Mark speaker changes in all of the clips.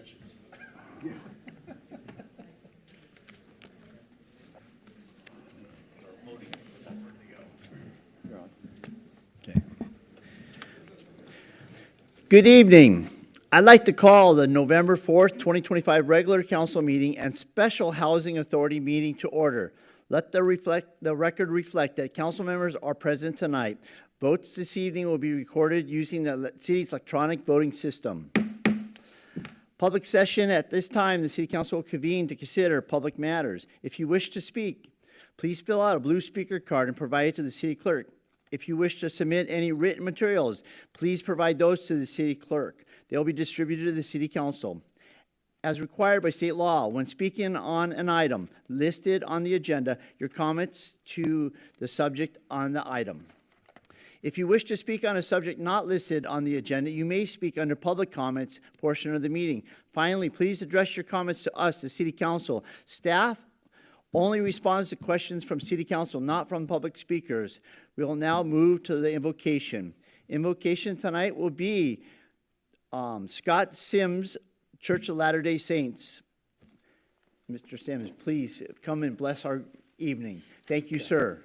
Speaker 1: stretches.
Speaker 2: Okay. Good evening. I'd like to call the November 4th, 2025 regular council meeting and special housing authority meeting to order. Let the record reflect that council members are present tonight. Votes this evening will be recorded using the city's electronic voting system. Public session at this time, the city council will convene to consider public matters. If you wish to speak, please fill out a blue speaker card and provide it to the city clerk. If you wish to submit any written materials, please provide those to the city clerk. They'll be distributed to the city council. As required by state law, when speaking on an item listed on the agenda, your comments to the subject on the item. If you wish to speak on a subject not listed on the agenda, you may speak under public comments portion of the meeting. Finally, please address your comments to us, the city council. Staff only responds to questions from city council, not from public speakers. We will now move to the invocation. Invocation tonight will be Scott Sims, Church of Latter-day Saints. Mr. Sims, please come and bless our evening. Thank you, sir.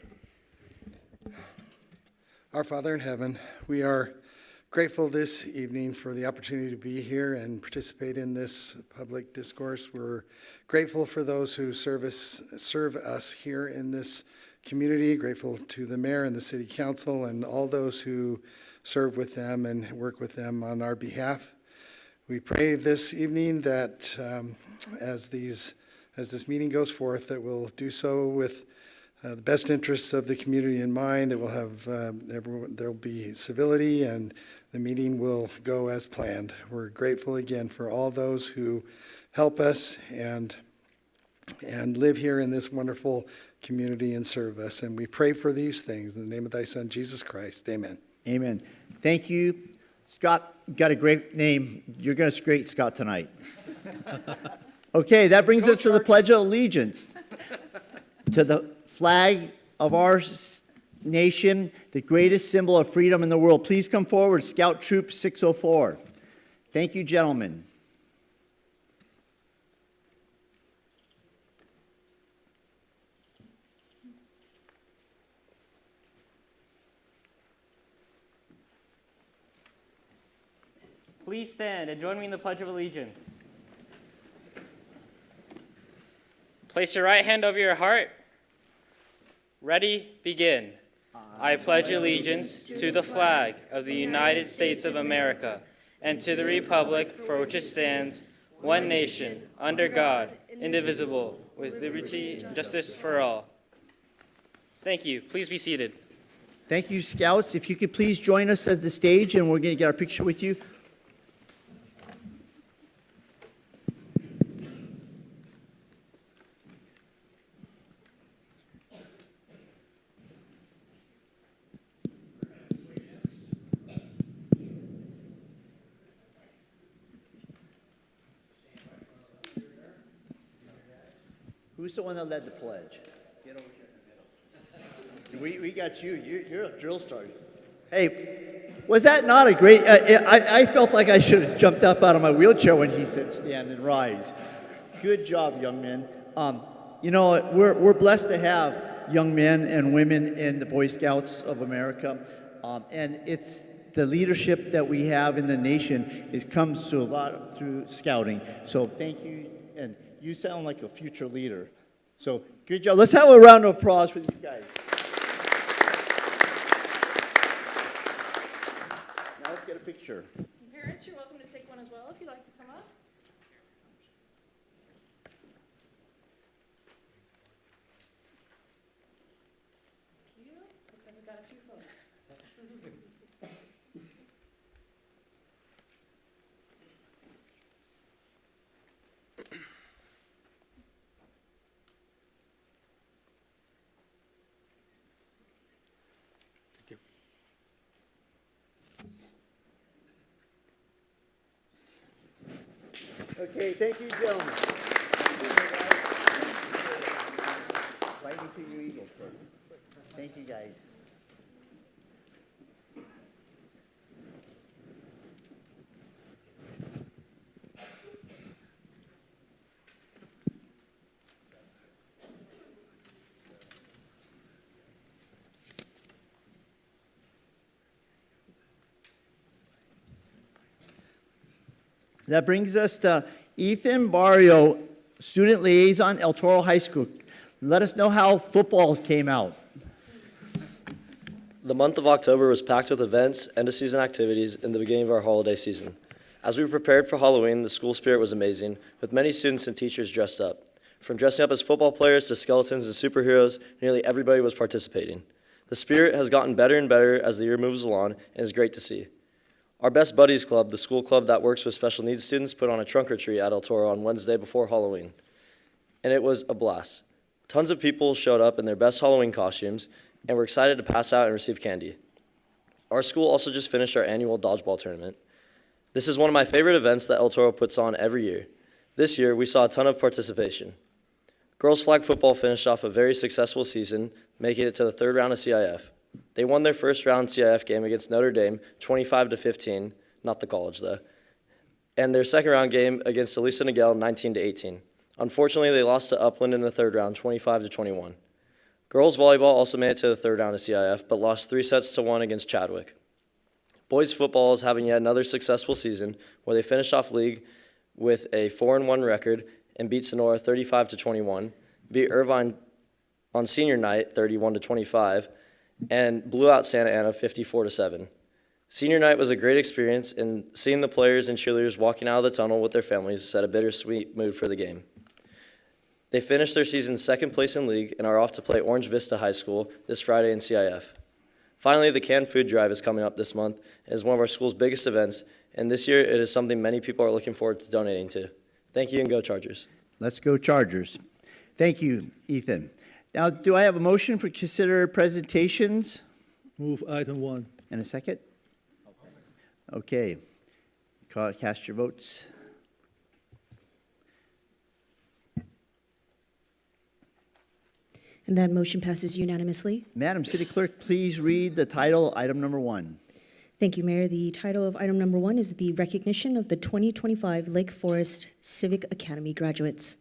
Speaker 3: Our Father in heaven, we are grateful this evening for the opportunity to be here and participate in this public discourse. We're grateful for those who serve us here in this community, grateful to the mayor and the city council and all those who serve with them and work with them on our behalf. We pray this evening that as this meeting goes forth, that we'll do so with the best interests of the community in mind, that we'll have there'll be civility and the meeting will go as planned. We're grateful again for all those who help us and live here in this wonderful community and serve us. And we pray for these things in the name of thy Son, Jesus Christ. Amen.
Speaker 2: Amen. Thank you. Scott, you got a great name. You're going to great Scott tonight. Okay, that brings us to the Pledge of Allegiance. To the flag of our nation, the greatest symbol of freedom in the world. Please come forward, Scout Troop 604. Thank you, gentlemen.
Speaker 4: Please stand and join me in the Pledge of Allegiance. Place your right hand over your heart. Ready, begin. I pledge allegiance to the flag of the United States of America and to the republic for which it stands, one nation, under God, indivisible, with liberty and justice for all. Thank you. Please be seated.
Speaker 2: Thank you, Scouts. If you could please join us at the stage, and we're going to get our picture with you. Who's the one that led the pledge? Get over here in the middle. We got you. You're a drill sergeant. Hey, was that not a great... I felt like I should have jumped up out of my wheelchair when he said stand and rise. Good job, young men. You know, we're blessed to have young men and women in the Boy Scouts of America. And it's the leadership that we have in the nation. It comes to a lot through scouting. So thank you. And you sound like a future leader. So good job. Let's have a round of applause for these guys. Now let's get a picture.
Speaker 5: Parents, you're welcome to take one as well if you'd like to come up. Thank you. Looks like we've got a few photos.
Speaker 2: Okay, thank you, gentlemen. Right into your eagle. Thank you, guys. That brings us to Ethan Barrio, Student Liaison, El Toro High School. Let us know how football came out.
Speaker 1: The month of October was packed with events, end-of-season activities, and the beginning of our holiday season. As we prepared for Halloween, the school spirit was amazing, with many students and teachers dressed up. From dressing up as football players to skeletons and superheroes, nearly everybody was participating. The spirit has gotten better and better as the year moves along, and is great to see. Our Best Buddies Club, the school club that works with special needs students, put on a trunk or treat at El Toro on Wednesday before Halloween. And it was a blast. Tons of people showed up in their best Halloween costumes, and were excited to pass out and receive candy. Our school also just finished our annual dodgeball tournament. This is one of my favorite events that El Toro puts on every year. This year, we saw a ton of participation. Girls flag football finished off a very successful season, making it to the third round of CIF. They won their first round CIF game against Notre Dame, 25-15, not the college though, and their second round game against Elisa Niguel, 19-18. Unfortunately, they lost to Upland in the third round, 25-21. Girls volleyball also made it to the third round of CIF, but lost 3-1 against Chadwick. Boys football is having yet another successful season, where they finished off league with a 4-1 record and beat Sonora 35-21, beat Irvine on senior night 31-25, and blew out Santa Ana 54-7. Senior night was a great experience, and seeing the players and cheerleaders walking out of the tunnel with their families set a bittersweet mood for the game. They finished their season second place in league and are off to play Orange Vista High School this Friday in CIF. Finally, the canned food drive is coming up this month and is one of our school's biggest events, and this year it is something many people are looking forward to donating to. Thank you, and go Chargers.
Speaker 2: Let's go Chargers. Thank you, Ethan. Now, do I have a motion for consider presentations?
Speaker 6: Move item 1.
Speaker 2: And a second? Okay. Cast your votes.
Speaker 7: And that motion passes unanimously.
Speaker 2: Madam City Clerk, please read the title, item number 1.
Speaker 7: Thank you, Mayor. The title of item number 1 is the recognition of the 2025 Lake Forest Civic Academy graduates.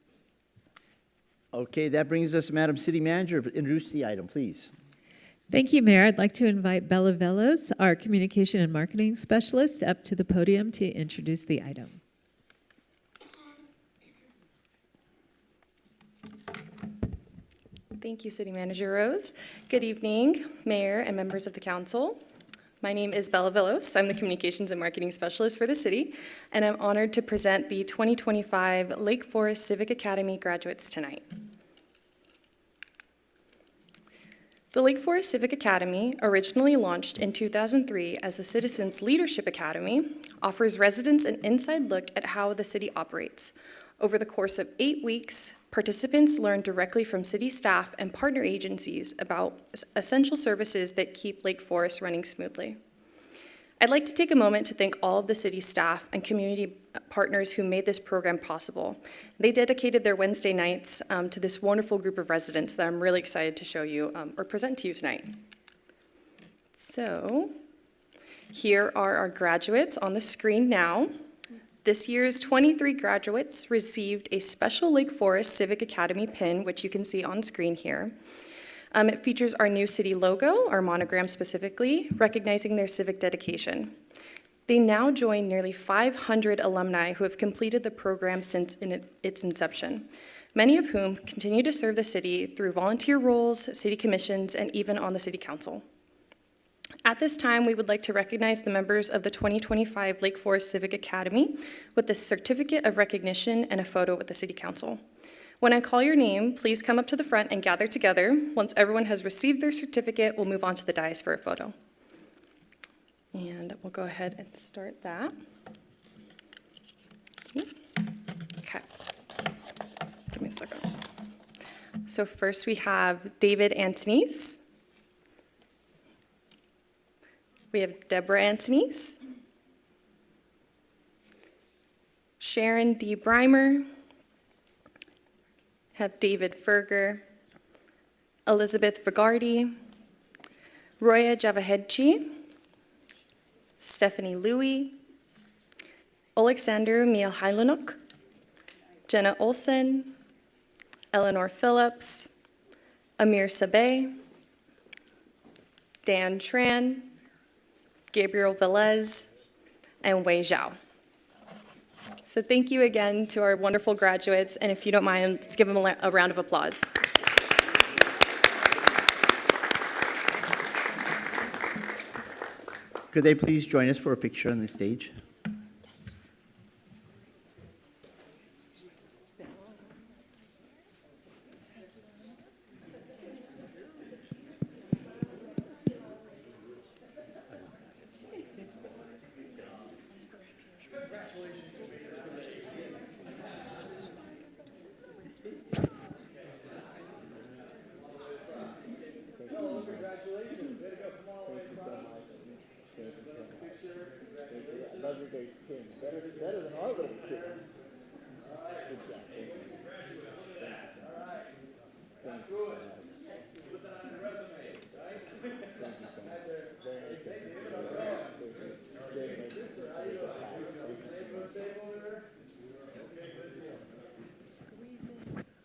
Speaker 2: Okay, that brings us to Madam City Manager. Introduce the item, please.
Speaker 8: Thank you, Mayor. I'd like to invite Bella Velos, our Communication and Marketing Specialist, up to the podium to introduce the item.
Speaker 5: Thank you, City Manager Rose. Good evening, Mayor and members of the council. My name is Bella Villos. I'm the Communications and Marketing Specialist for the city, and I'm honored to present the 2025 Lake Forest Civic Academy graduates tonight. The Lake Forest Civic Academy, originally launched in 2003 as the Citizens Leadership Academy, offers residents an inside look at how the city operates. Over the course of 8 weeks, participants learn directly from city staff and partner agencies about essential services that keep Lake Forest running smoothly. I'd like to take a moment to thank all of the city staff and community partners who made this program possible. They dedicated their Wednesday nights to this wonderful group of residents that I'm really excited to show you or present to you tonight. So, here are our graduates on the screen now. This year's 23 graduates received a special Lake Forest Civic Academy pin, which you can see on screen here. It features our new city logo, our monogram specifically, recognizing their civic dedication. They now join nearly 500 alumni who have completed the program since its inception, many of whom continue to serve the city through volunteer roles, city commissions, and even on the city council. At this time, we would like to recognize the members of the 2025 Lake Forest Civic Academy with the certificate of recognition and a photo with the City Council. When I call your name, please come up to the front and gather together. Once everyone has received their certificate, we'll move on to the dais for a photo. And we'll go ahead and start that. Okay. Give me a second. So first we have David Antonese. We have Deborah Antonese, Sharon D. Breimer, have David Ferger, Elizabeth Vigardi, Roya Javahedchi, Stephanie Louie, Alexander Mihailunuk, Jenna Olson, Eleanor Phillips, Amir Sabeh, Dan Tran, Gabriel Velez, and Wei Zhao. So thank you again to our wonderful graduates, and if you don't mind, let's give them a round of applause.
Speaker 2: Could they please join us for a picture on the stage?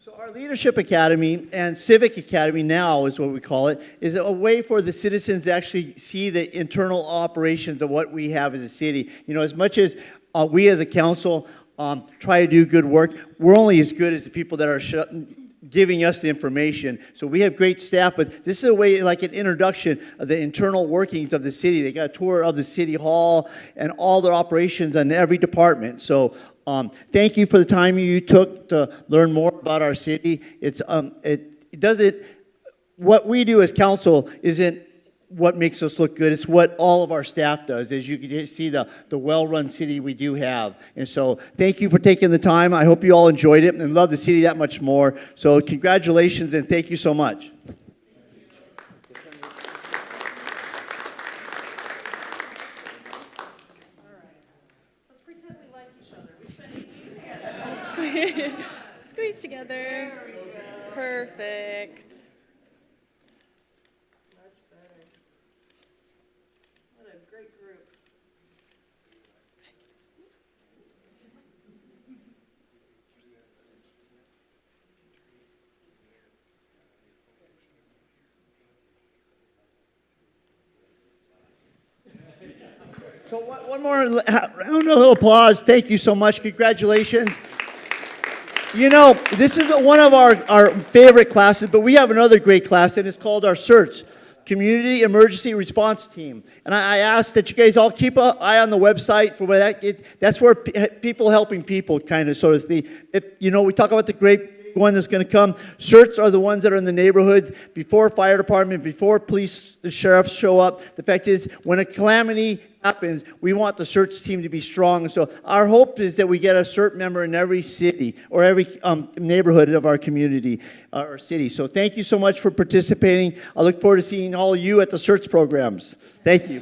Speaker 2: So our Leadership Academy and Civic Academy now is what we call it, is a way for the citizens to actually see the internal operations of what we have as a city. You know, as much as we as a council try to do good work, we're only as good as the people that are giving us the information. So we have great staff, but this is a way, like an introduction of the internal workings of the city. They got a tour of the city hall and all their operations in every department. So thank you for the time you took to learn more about our city. It doesn't, what we do as council isn't what makes us look good. It's what all of our staff does, as you can see the well-run city we do have. And so thank you for taking the time. I hope you all enjoyed it and love the city that much more. So congratulations and thank you so much.
Speaker 5: Squeeze together. Perfect.
Speaker 2: So one more round of applause. Thank you so much. Congratulations. You know, this is one of our favorite classes, but we have another great class, and it's called our CERTS, Community Emergency Response Team. And I ask that you guys all keep an eye on the website for where that's where people helping people kind of sort of thing. If, you know, we talk about the great one that's going to come. CERTs are the ones that are in the neighborhoods before fire department, before police, the sheriffs show up. The fact is, when a calamity happens, we want the CERTs team to be strong. So our hope is that we get a CERT member in every city or every neighborhood of our community or city. So thank you so much for participating. I look forward to seeing all of you at the CERTs programs. Thank you.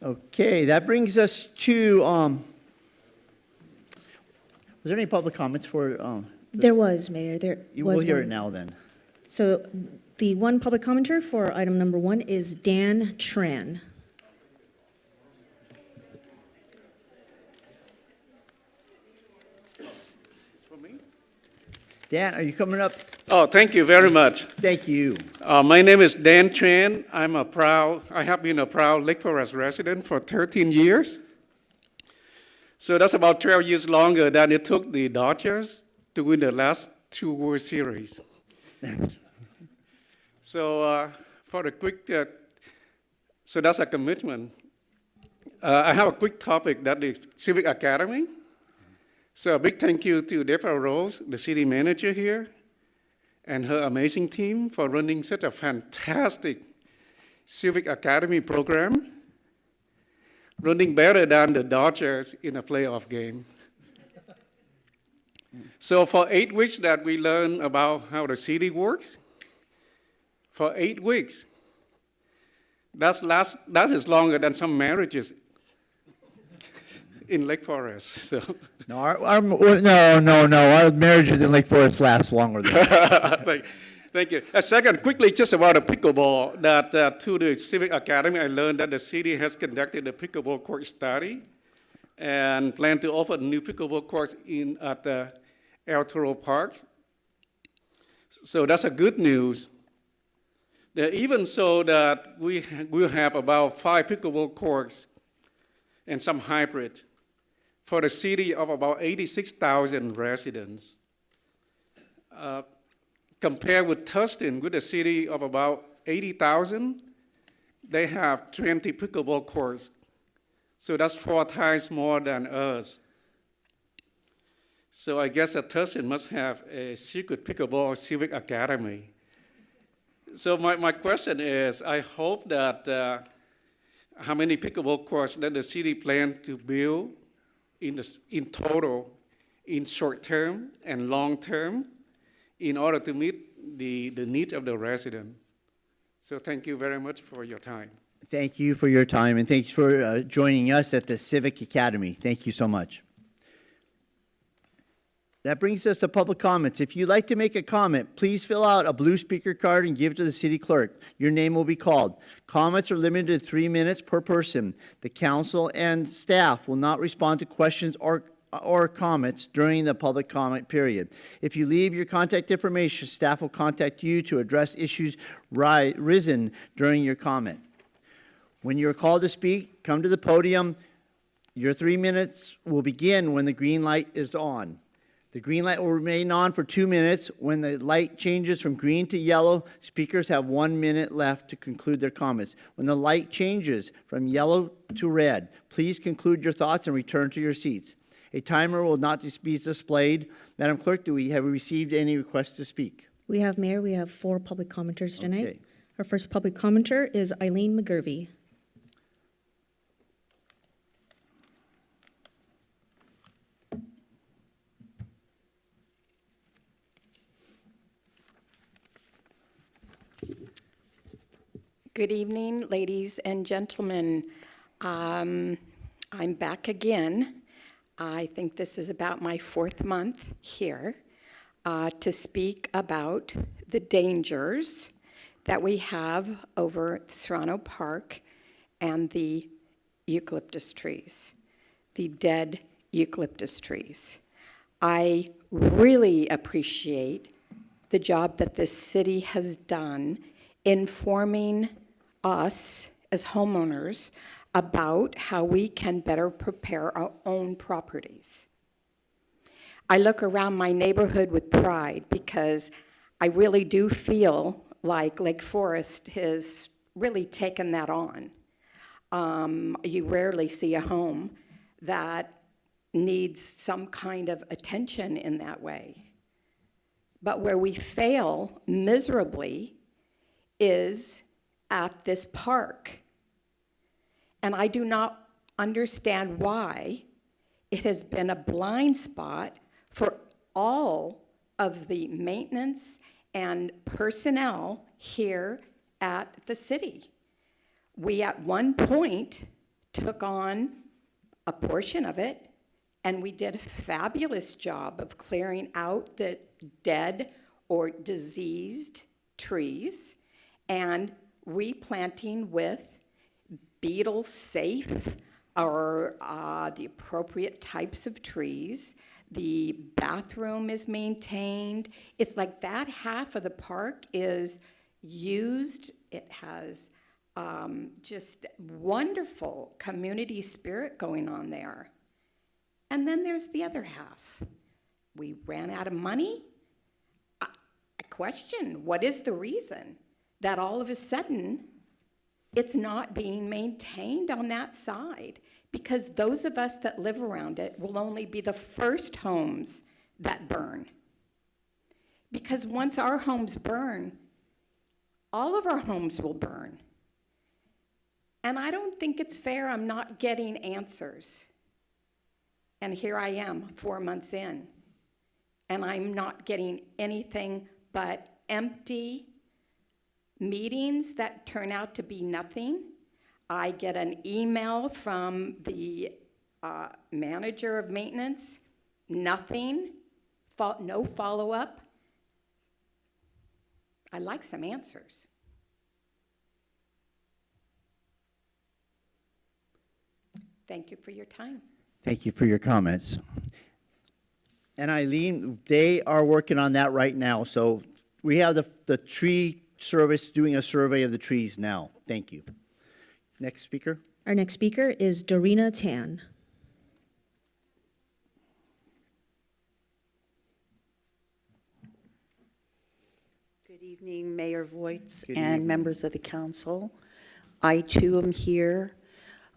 Speaker 2: Okay, that brings us to, was there any public comments for,
Speaker 7: There was, Mayor, there
Speaker 2: you
Speaker 7: was
Speaker 2: will hear it
Speaker 7: one.
Speaker 2: now then.
Speaker 7: So the one public commenter for item number 1 is Dan Tran.
Speaker 2: Dan, are you coming up?
Speaker 6: Oh, thank you very much.
Speaker 2: Thank you.
Speaker 6: My name is Dan Tran. I have been a proud Lake Forest resident for 13 years. So that's about 12 years longer than it took the Dodgers to win the last 2 World Series. So for the quick, so that's a commitment. I have a quick topic that is Civic Academy. So a big thank you to Deborah Rose, the city manager here, and her amazing team for running such a fantastic Civic Academy program. running better than the Dodgers in a playoff game. So for 8 weeks that we learn about how the city works, for 8 weeks, that is longer than some marriages in Lake Forest. So.
Speaker 2: No, our marriages in Lake Forest last longer than that.
Speaker 6: Thank you. A second, quickly, just about the pickleball, that through the Civic Academy, I learned that the city has conducted a pickleball court study and plan to open new pickleball courts at El Toro Park. So that's a good news. That even so that we will have about 5 pickleball courts and some hybrid for the city of about 86,000 residents. Compared with Tustin, with a city of about 80,000, they have 20 pickleball courts. So that's 4 times more than us. So I guess that Tustin must have a secret pickleball civic academy. So my question is, I hope that how many pickleball courts that the city plan to build in total, in short term and long term, in order to meet the needs of the resident. So thank you very much for your time.
Speaker 2: Thank you for your time, and thanks for joining us at the Civic Academy. Thank you so much. That brings us to public comments. If you'd like to make a comment, please fill out a blue speaker card and give it to the city clerk. Your name will be called. Comments are limited to 3 minutes per person. The council and staff will not respond to questions or comments during the public comment period. If you leave your contact information, staff will contact you to address issues risen during your comment. When you're called to speak, come to the podium. Your 3 minutes will begin when the green light is on. The green light will remain on for 2 minutes. When the light changes from green to yellow, speakers have 1 minute left to conclude their comments. When the light changes from yellow to red, please conclude your thoughts and return to your seats. A timer will not be displayed. Madam Clerk, have we received any requests to speak?
Speaker 7: We have, Mayor, we have 4 public commenters tonight.
Speaker 2: Okay.
Speaker 7: Our first public commenter is Eileen McGurvey.
Speaker 9: Good evening, ladies and gentlemen. I'm back again. I think this is about my 4th month here to speak about the dangers that we have over Serrano Park and the eucalyptus trees, the dead eucalyptus trees. I really appreciate the job that this city has done informing us as homeowners about how we can better prepare our own properties. I look around my neighborhood with pride because I really do feel like Lake Forest has really taken that on. You rarely see a home that needs some kind of attention in that way. But where we fail miserably is at this park. And I do not understand why it has been a blind spot for all of the maintenance and personnel here at the city. We at one point took on a portion of it, and we did a fabulous job of clearing out the dead or diseased trees and replanting with beetle-safe or the appropriate types of trees. The bathroom is maintained. It's like that half of the park is used. It has just wonderful community spirit going on there. And then there's the other half. We ran out of money. I question, what is the reason that all of a sudden it's not being maintained on that side? Because those of us that live around it will only be the first homes that burn. Because once our homes burn, all of our homes will burn. And I don't think it's fair I'm not getting answers. And here I am, 4 months in, and I'm not getting anything but empty meetings that turn out to be nothing. I get an email from the manager of maintenance, nothing, no follow-up. I'd like some answers. Thank you for your time.
Speaker 2: Thank you for your comments. And Eileen, they are working on that right now. So we have the tree service doing a survey of the trees now. Thank you. Next speaker.
Speaker 7: Our next speaker is Dorina Tan.
Speaker 10: Good evening, Mayor Voigt
Speaker 2: Good
Speaker 10: and
Speaker 2: evening.
Speaker 10: members of the council. I too am here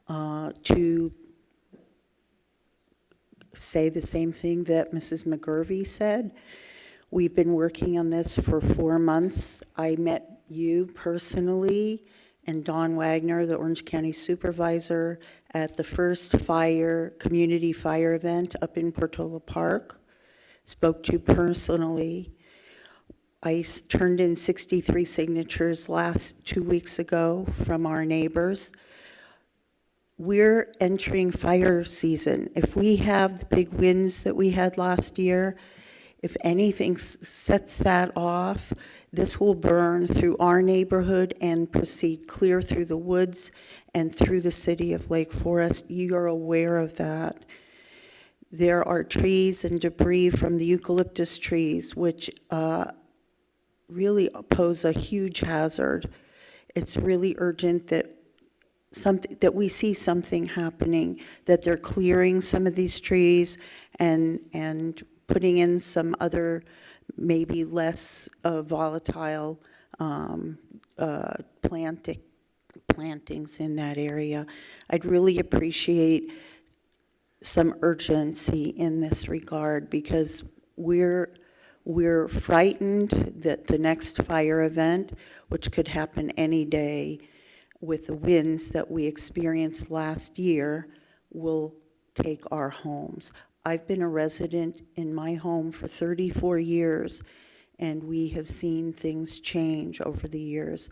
Speaker 10: to say the same thing that Mrs. McGurvey said. We've been working on this for 4 months. I met you personally and Don Wagner, the Orange County Supervisor, at the first community fire event up in Portola Park. Spoke to you personally. I turned in 63 signatures 2 weeks ago from our neighbors. We're entering fire season. If we have the big winds that we had last year, if anything sets that off, this will burn through our neighborhood and proceed clear through the woods and through the city of Lake Forest. You are aware of that. There are trees and debris from the eucalyptus trees, which really pose a huge hazard. It's really urgent that we see something happening, that they're clearing some of these trees and putting in some other maybe less volatile plantings in that area. I'd really appreciate some urgency in this regard, because we're frightened that the next fire event, which could happen any day with the winds that we experienced last year, will take our homes. I've been a resident in my home for 34 years, and we have seen things change over the years.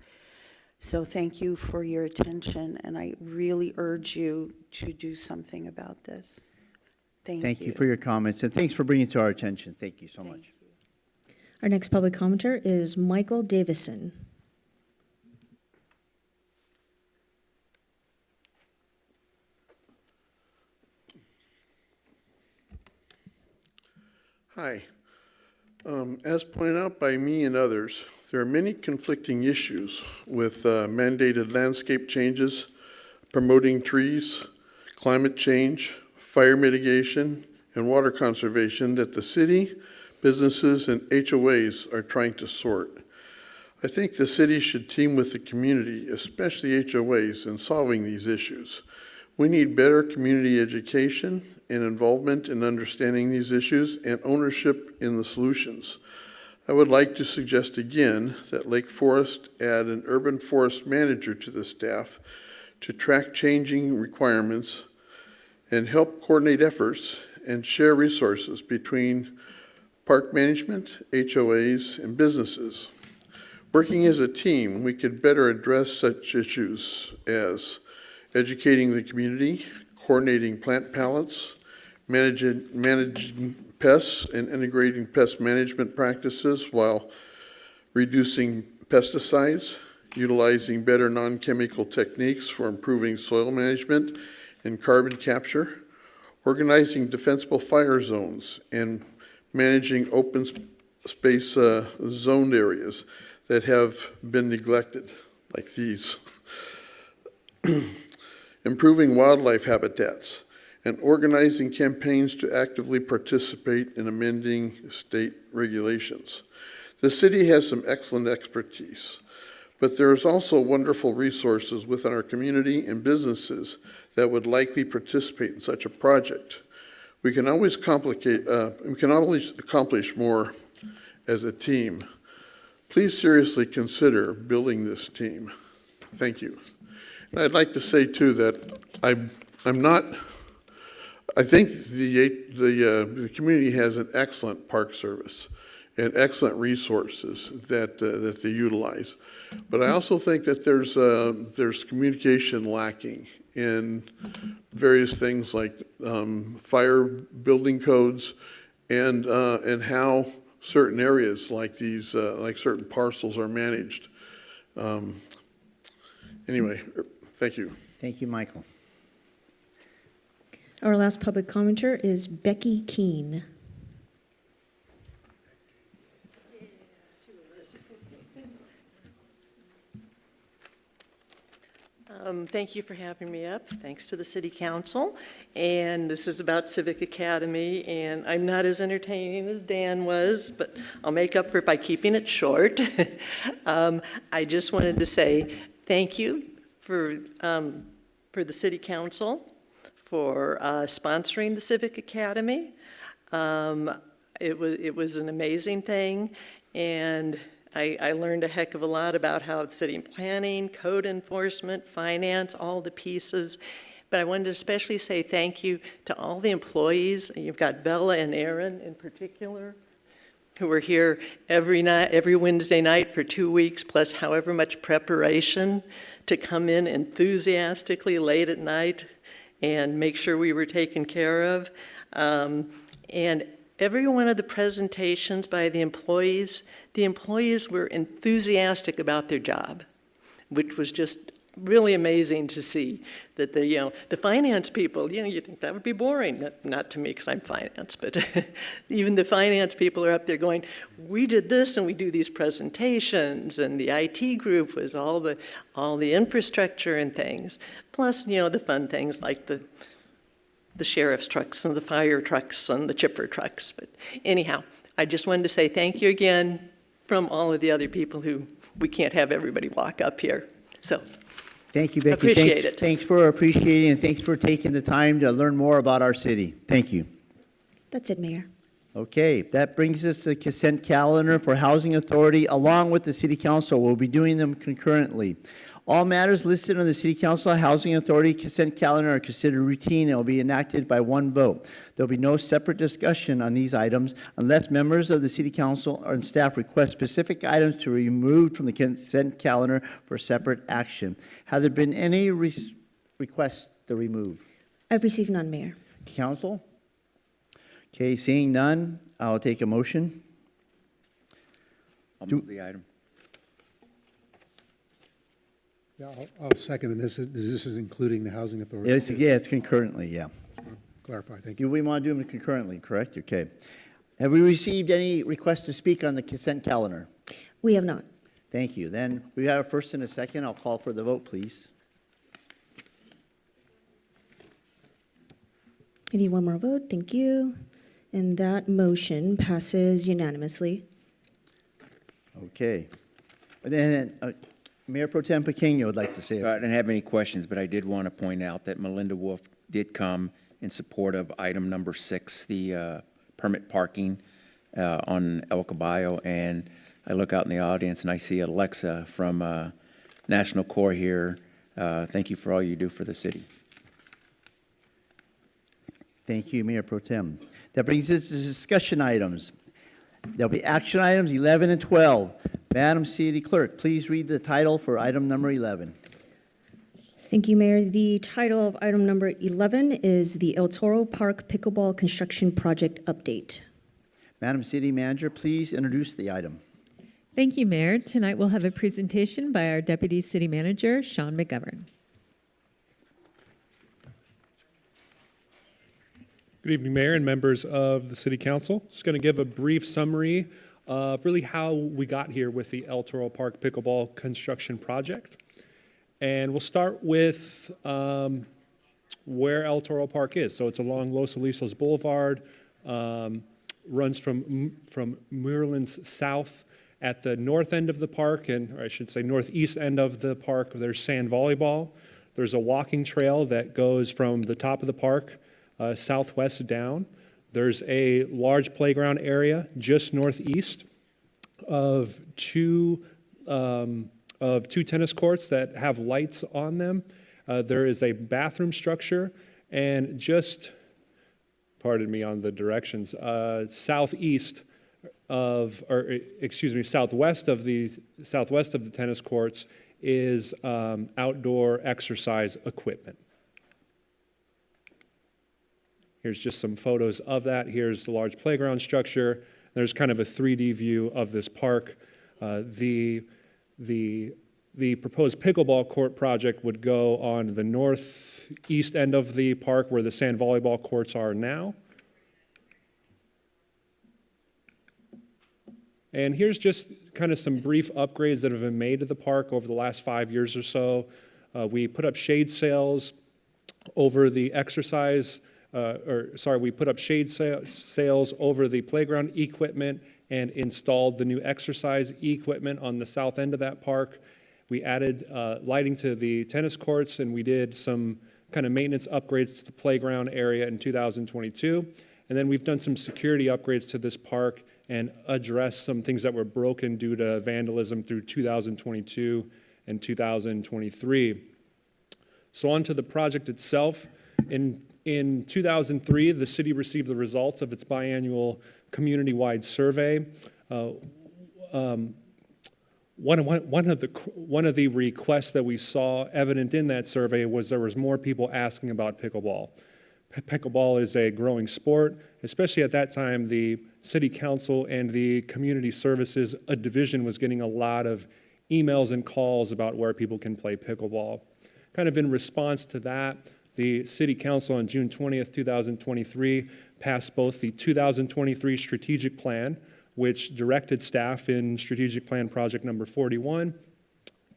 Speaker 10: So thank you for your attention, and I really urge you to do something about this. Thank you.
Speaker 2: Thank you for your comments, and thanks for bringing it to our attention. Thank you so much.
Speaker 7: Our next public commenter is Michael Davison.
Speaker 11: Hi. As pointed out by me and others, there are many conflicting issues with mandated landscape changes, promoting trees, climate change, fire mitigation, and water conservation that the city, businesses, and HOAs are trying to sort. I think the city should team with the community, especially HOAs, in solving these issues. We need better community education and involvement in understanding these issues and ownership in the solutions. I would like to suggest again that Lake Forest add an urban forest manager to the staff to track changing requirements and help coordinate efforts and share resources between park management, HOAs, and businesses. Working as a team, we could better address such issues as educating the community, coordinating plant pallets, managing pests, and integrating pest management practices while reducing pesticides, utilizing better non-chemical techniques for improving soil management and carbon capture, organizing defensible fire zones, and managing open space zoned areas that have been neglected, like these. Improving wildlife habitats, and organizing campaigns to actively participate in amending state regulations. The city has some excellent expertise, but there's also wonderful resources within our community and businesses that would likely participate in such a project. We can always accomplish more as a team. Please seriously consider building this team. Thank you. I'd like to say too that I'm not, I think the community has an excellent park service and excellent resources that they utilize. But I also think that there's communication lacking in various things like fire building codes and how certain areas like these, like certain parcels are managed. Anyway, thank you.
Speaker 2: Thank you, Michael.
Speaker 7: Our last public commenter is Becky Keene.
Speaker 12: Thank you for having me up. Thanks to the City Council. And this is about Civic Academy, and I'm not as entertaining as Dan was, but I'll make up for it by keeping it short. I just wanted to say thank you for the City Council for sponsoring the Civic Academy. It was an amazing thing, and I learned a heck of a lot about how city planning, code enforcement, finance, all the pieces. But I wanted to especially say thank you to all the employees. You've got Bella and Aaron in particular, who were here every night, every Wednesday night for 2 weeks, plus however much preparation to come in enthusiastically late at night and make sure we were taken care of. And every one of the presentations by the employees were enthusiastic about their job, which was just really amazing to see. That the finance people, you think that would be boring. Not to me, because I'm finance, but even the finance people are up there going, we did this and we do these presentations, and the IT group was all the infrastructure and things. Plus, the fun things like the sheriff's trucks and the fire trucks and the chipper trucks. But anyhow, I just wanted to say thank you again from all of the other people who we can't have everybody walk up here. So
Speaker 2: Thank you, Becky.
Speaker 12: appreciate it.
Speaker 2: Thanks for appreciating and thanks for taking the time to learn more about our city. Thank you.
Speaker 7: That's it, Mayor.
Speaker 2: Okay, that brings us to the consent calendar for Housing Authority along with the City Council. We'll be doing them concurrently. All matters listed on the City Council Housing Authority consent calendar are considered routine and will be enacted by one vote. There will be no separate discussion on these items unless members of the City Council and staff request specific items to be removed from the consent calendar for separate action. Have there been any requests to remove?
Speaker 7: I've received none, Mayor.
Speaker 2: Council? Okay, seeing none, I'll take a motion.
Speaker 13: I'll move the item.
Speaker 14: Yeah, I'll second, and this is including the Housing Authority?
Speaker 2: It's concurrently, yeah.
Speaker 14: Clarify, thank you.
Speaker 2: We want to do them concurrently, correct? Okay. Have we received any requests to speak on the consent calendar?
Speaker 7: We have not.
Speaker 2: Thank you. Then we have a first and a second. I'll call for the vote, please.
Speaker 7: I need one more vote. Thank you. And that motion passes unanimously.
Speaker 2: Okay. And then Mayor Pro Tem Pequeño would like to say.
Speaker 13: So I didn't have any questions, but I did want to point out that Melinda Wolf did come in support of item number 6, the permit parking on El Caballo. And I look out in the audience and I see Alexa from National Corps here. Thank you for all you do for the city.
Speaker 2: Thank you, Mayor Pro Tem. That brings us to discussion items. There'll be action items 11 and 12. Madam City Clerk, please read the title for item number 11.
Speaker 7: Thank you, Mayor. The title of item number 11 is the El Toro Park Pickleball Construction Project Update.
Speaker 2: Madam City Manager, please introduce the item.
Speaker 8: Thank you, Mayor. Tonight we'll have a presentation by our Deputy City Manager, Sean McGovern.
Speaker 15: Good evening, Mayor and members of the City Council. Just going to give a brief summary of really how we got here with the El Toro Park Pickleball Construction Project. And we'll start with where El Toro Park is. So it's along Los Alisos Boulevard, runs from Muirlands south at the north end of the park, or I should say northeast end of the park. There's sand volleyball. There's a walking trail that goes from the top of the park southwest down. There's a large playground area just northeast of two tennis courts that have lights on them. There is a bathroom structure, and just, pardon me on the directions, southwest of the tennis courts is outdoor exercise equipment. Here's just some photos of that. Here's the large playground structure. There's kind of a 3D view of this park. The proposed pickleball court project would go on the northeast end of the park where the sand volleyball courts are now. And here's just kind of some brief upgrades that have been made to the park over the last 5 years or so. We put up shade sails over the we put up shade sails over the playground equipment and installed the new exercise equipment on the south end of that park. We added lighting to the tennis courts, and we did some kind of maintenance upgrades to the playground area in 2022. And then we've done some security upgrades to this park and addressed some things that were broken due to vandalism through 2022 and 2023. So on to the project itself. In 2003, the city received the results of its biannual community-wide survey. One of the requests that we saw evident in that survey was there was more people asking about pickleball. Pickleball is a growing sport, especially at that time. The city council and the community services division was getting a lot of emails and calls about where people can play pickleball. Kind of in response to that, the City Council on June 20th, 2023 passed both the 2023 Strategic Plan, which directed staff in Strategic Plan Project number 41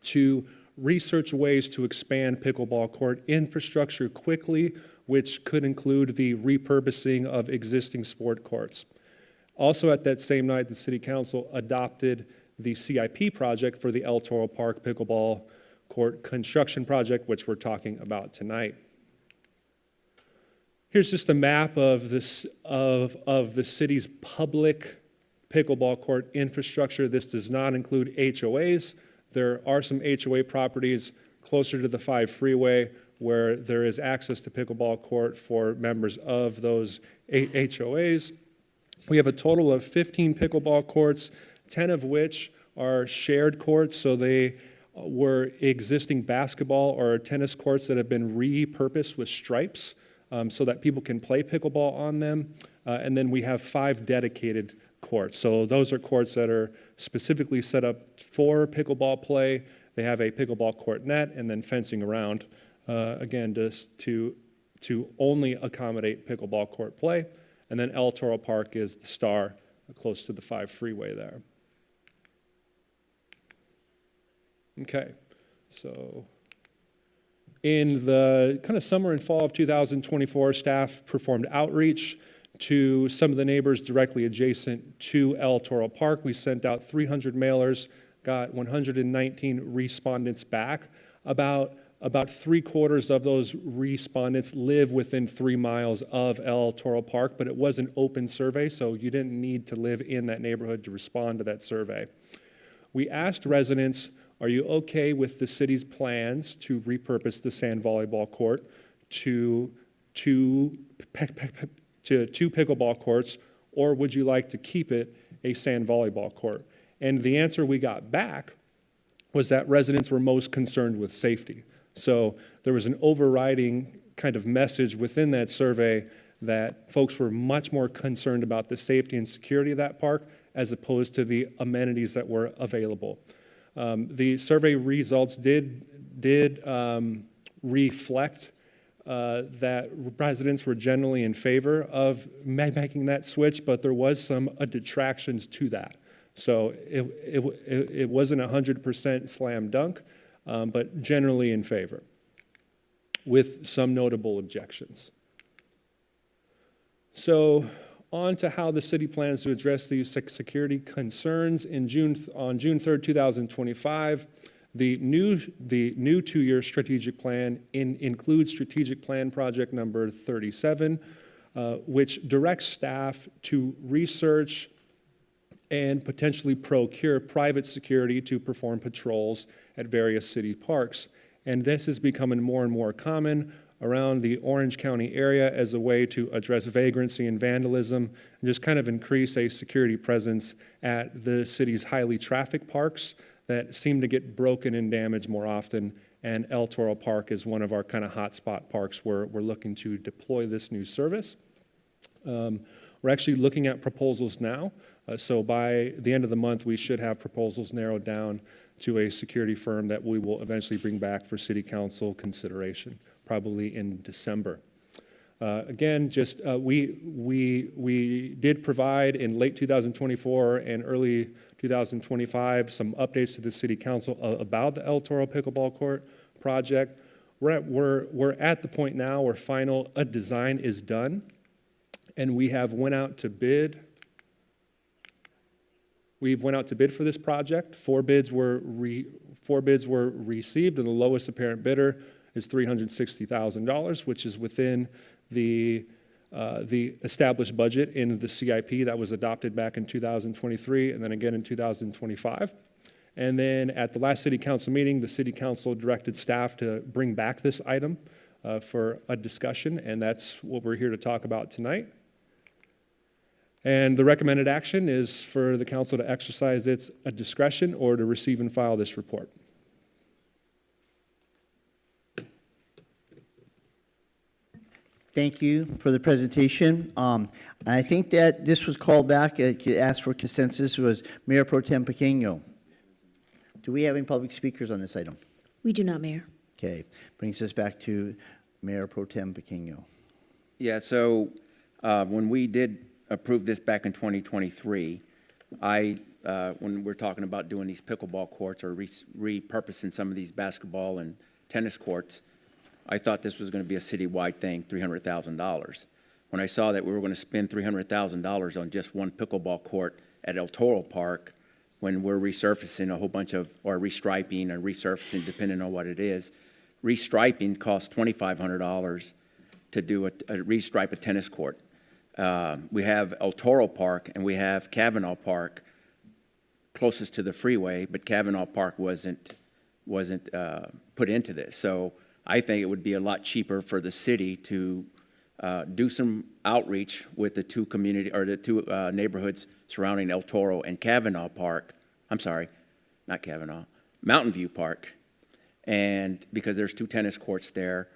Speaker 15: to research ways to expand pickleball court infrastructure quickly, which could include the repurposing of existing sport courts. Also at that same night, the City Council adopted the CIP project for the El Toro Park Pickleball Court construction project, which we're talking about tonight. Here's just a map of this of the city's public pickleball court infrastructure. This does not include HOAs. There are some HOA properties closer to the 5 freeway where there is access to pickleball court for members of those HOAs. We have a total of 15 pickleball courts, 10 of which are shared courts, so they were existing basketball or tennis courts that have been repurposed with stripes so that people can play pickleball on them. And then we have 5 dedicated courts. So those are courts that are specifically set up for pickleball play. They have a pickleball court net and then fencing around, again, just to only accommodate pickleball court play. And then El Toro Park is the star, close to the 5 freeway there. Okay, so in the kind of summer and fall of 2024, staff performed outreach to some of the neighbors directly adjacent to El Toro Park. We sent out 300 mailers, got 119 respondents back. About 3/4 of those respondents live within 3 miles of El Toro Park, but it was an open survey, so you didn't need to live in that neighborhood to respond to that survey. We asked residents, are you okay with the city's plans to repurpose the sand volleyball court to two pickleball courts, or would you like to keep it a sand volleyball court? And the answer we got back was that residents were most concerned with safety. So there was an overriding kind of message within that survey that folks were much more concerned about the safety and security of that park as opposed to the amenities that were available. The survey results did reflect that residents were generally in favor of making that switch, but there was some detractions to that. So it wasn't 100% slam dunk, but generally in favor, with some notable objections. So on to how the city plans to address these security concerns. On June 3rd, 2025, the new 2-year strategic plan includes strategic plan project number 37, which directs staff to research and potentially procure private security to perform patrols at various city parks. And this is becoming more and more common around the Orange County area as a way to address vagrancy and vandalism and just kind of increase a security presence at the city's highly trafficked parks that seem to get broken and damaged more often. And El Toro Park is one of our kind of hotspot parks where we're looking to deploy this new service. We're actually looking at proposals now. So by the end of the month, we should have proposals narrowed down to a security firm that we will eventually bring back for city council consideration, probably in December. Again, just we did provide in late 2024 and early 2025 some updates to the city council about the El Toro Pickleball Court project. We're at the point now where a design is done, and we have went out to bid. We've went out to bid for this project. Four bids were received, and the lowest apparent bidder is $360,000, which is within the established budget in the CIP that was adopted back in 2023 and then again in 2025. And then at the last city council meeting, the city council directed staff to bring back this item for a discussion, and that's what we're here to talk about tonight. And the recommended action is for the council to exercise its discretion or to receive and file this report.
Speaker 2: Thank you for the presentation. I think that this was called back, asked for consensus, was Mayor Pro Tem Pequeño. Do we have any public speakers on this item?
Speaker 7: We do not, Mayor.
Speaker 2: Okay, brings us back to Mayor Pro Tem Pequeño.
Speaker 13: Yeah, so when we did approve this back in 2023, when we're talking about doing these pickleball courts or repurposing some of these basketball and tennis courts, I thought this was going to be a citywide thing, $300,000. When I saw that we were going to spend $300,000 on just one pickleball court at El Toro Park, when we're resurfacing a whole bunch of, or restriping and resurfacing, depending on what it is, restriping costs $2,500 to do a restripe a tennis court. We have El Toro Park and we have Kavanaugh Park closest to the freeway, but Kavanaugh Park wasn't put into this. So I think it would be a lot cheaper for the city to do some outreach with the two neighborhoods surrounding El Toro and Kavanaugh Park. I'm sorry, not Kavanaugh, Mountain View Park. And because there's two tennis courts there,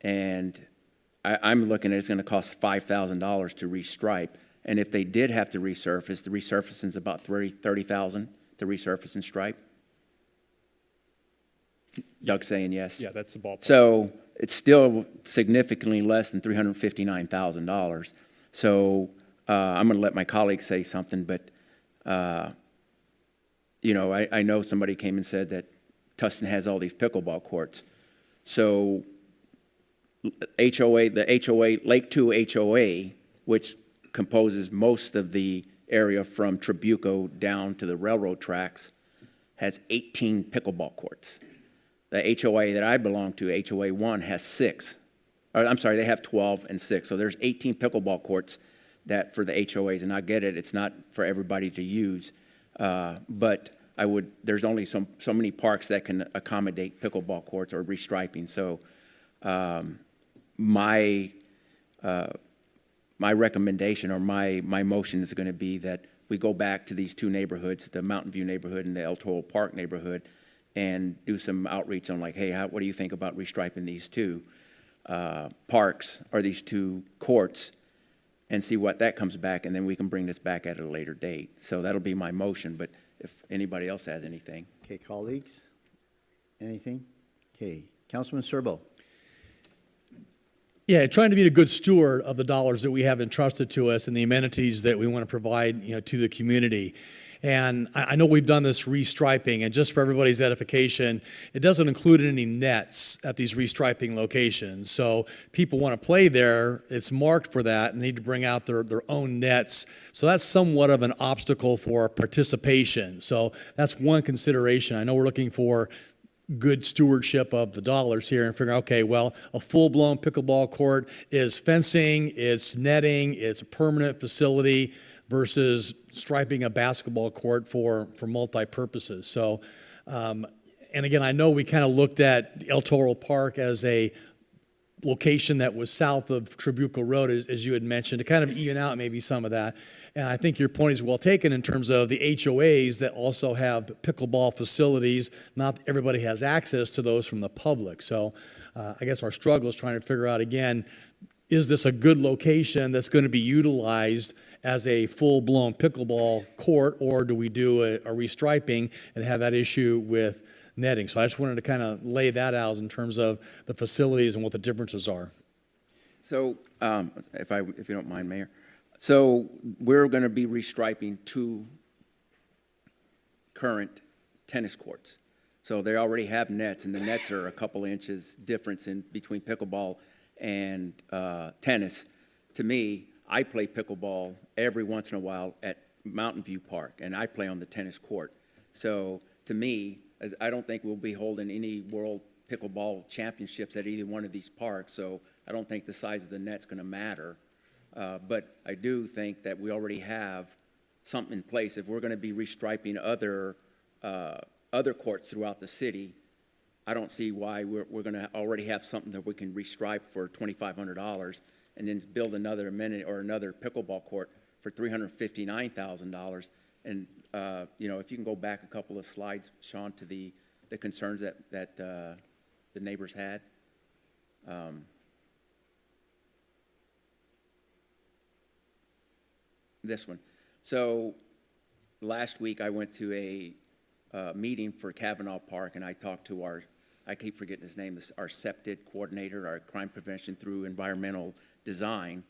Speaker 13: and I'm looking at it's going to cost $5,000 to restripe. And if they did have to resurface, the resurfacing is about $30,000 to resurface and stripe. Doug's saying yes.
Speaker 15: Yeah, that's the ballpark.
Speaker 13: So it's still significantly less than $359,000. So I'm going to let my colleagues say something, but you know, I know somebody came and said that Tustin has all these pickleball courts. So the HOA, Lake 2 HOA, which composes most of the area from Trabuco down to the railroad tracks, has 18 pickleball courts. The HOA that I belong to, HOA 1, has 6. Or, I'm sorry, they have 12 and 6. So there's 18 pickleball courts that for the HOAs, and I get it, it's not for everybody to use. But there's only so many parks that can accommodate pickleball courts or restriping. So my recommendation or my motion is going to be that we go back to these two neighborhoods, the Mountain View neighborhood and the El Toro Park neighborhood, and do some outreach on like, hey, what do you think about restriping these two parks or these two courts, and see what that comes back, and then we can bring this back at a later date. So that'll be my motion, but if anybody else has anything.
Speaker 2: Okay, colleagues, anything? Okay, Councilman Serbo.
Speaker 16: Yeah, trying to be a good steward of the dollars that we have entrusted to us and the amenities that we want to provide, you know, to the community. And I know we've done this restriping, and just for everybody's edification, it doesn't include any nets at these restriping locations. So people want to play there, it's marked for that, and need to bring out their own nets. So that's somewhat of an obstacle for participation. So that's one consideration. I know we're looking for good stewardship of the dollars here and figure, okay, well, a full-blown pickleball court is fencing, it's netting, it's a permanent facility versus striping a basketball court for multi-purposes. So And again, I know we kind of looked at El Toro Park as a location that was south of Trabuco Road, as you had mentioned, to kind of even out maybe some of that. And I think your point is well taken in terms of the HOAs that also have pickleball facilities. Not everybody has access to those from the public. So I guess our struggle is trying to figure out, again, is this a good location that's going to be utilized as a full-blown pickleball court, or do we do a restriping and have that issue with netting? So I just wanted to kind of lay that out in terms of the facilities and what the differences are.
Speaker 13: So, if you don't mind, Mayor. So we're going to be restriping 2 current tennis courts. So they already have nets, and the nets are a couple inches difference in between pickleball and tennis. To me, I play pickleball every once in a while at Mountain View Park, and I play on the tennis court. So to me, I don't think we'll be holding any world pickleball championships at either one of these parks, so I don't think the size of the net's going to matter. But I do think that we already have something in place. If we're going to be restriping other courts throughout the city, I don't see why we're going to already have something that we can restripe for $2,500 and then build another amenity or another pickleball court for $359,000. And if you can go back a couple of slides, Sean, to the concerns that the neighbors had. This one. So last week I went to a meeting for Kavanaugh Park, and I talked to I keep forgetting his name, our CEPTID coordinator, our crime prevention through environmental design.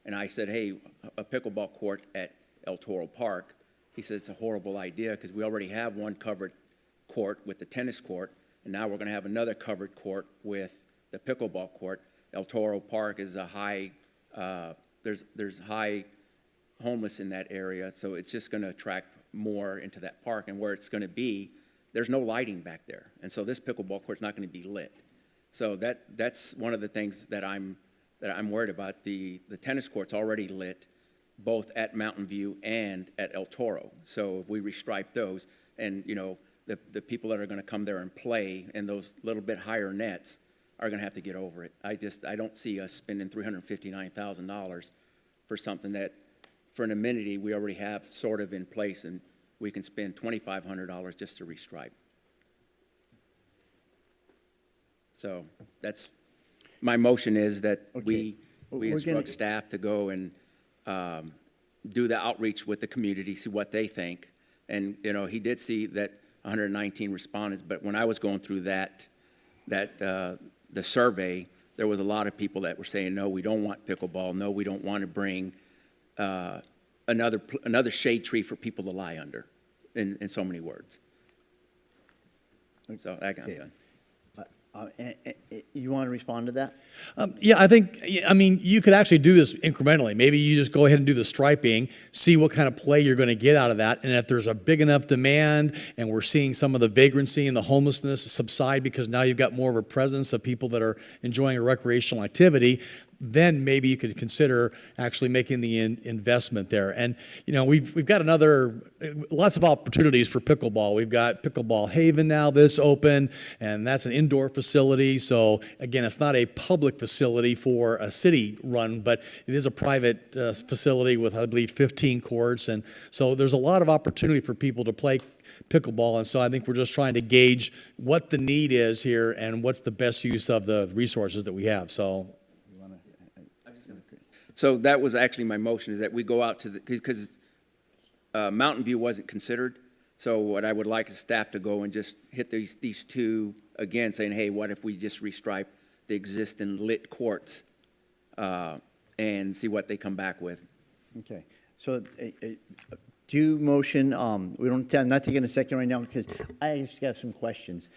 Speaker 13: And I said, hey, a pickleball court at El Toro Park. He said it's a horrible idea because we already have one covered court with the tennis court, and now we're going to have another covered court with the pickleball court. El Toro Park is a high, there's high homeless in that area, so it's just going to attract more into that park. And where it's going to be, there's no lighting back there, and so this pickleball court's not going to be lit. So that's one of the things that I'm worried about. The tennis court's already lit, both at Mountain View and at El Toro. So if we restripe those, and the people that are going to come there and play in those little bit higher nets are going to have to get over it. I don't see us spending $359,000 for something that, for an amenity, we already have sort of in place, and we can spend $2,500 just to restripe. So that's, my motion is that we instruct staff to go and do the outreach with the community, see what they think. And, he did see that 119 respondents, but when I was going through the survey, there was a lot of people that were saying, no, we don't want pickleball. No, we don't want to bring another shade tree for people to lie under, in so many words. So I'm done.
Speaker 2: You want to respond to that?
Speaker 16: Yeah, I mean, you could actually do this incrementally. Maybe you just go ahead and do the striping, see what kind of play you're going to get out of that. And if there's a big enough demand and we're seeing some of the vagrancy and the homelessness subside because now you've got more of a presence of people that are enjoying a recreational activity, then maybe you could consider actually making the investment there. And, we've got lots of opportunities for pickleball. We've got Pickleball Haven now that's open, and that's an indoor facility. So, again, it's not a public facility for a city run, but it is a private facility with, I believe, 15 courts. And so there's a lot of opportunity for people to play pickleball. And so I think we're just trying to gauge what the need is here and what's the best use of the resources that we have.
Speaker 13: So that was actually my motion, is that we go out to because Mountain View wasn't considered. So what I would like is staff to go and just hit these two again, saying, hey, what if we just restripe the existing lit courts and see what they come back with.
Speaker 2: Okay. So do you motion, we don't, I'm not taking a second right now because I just have some questions.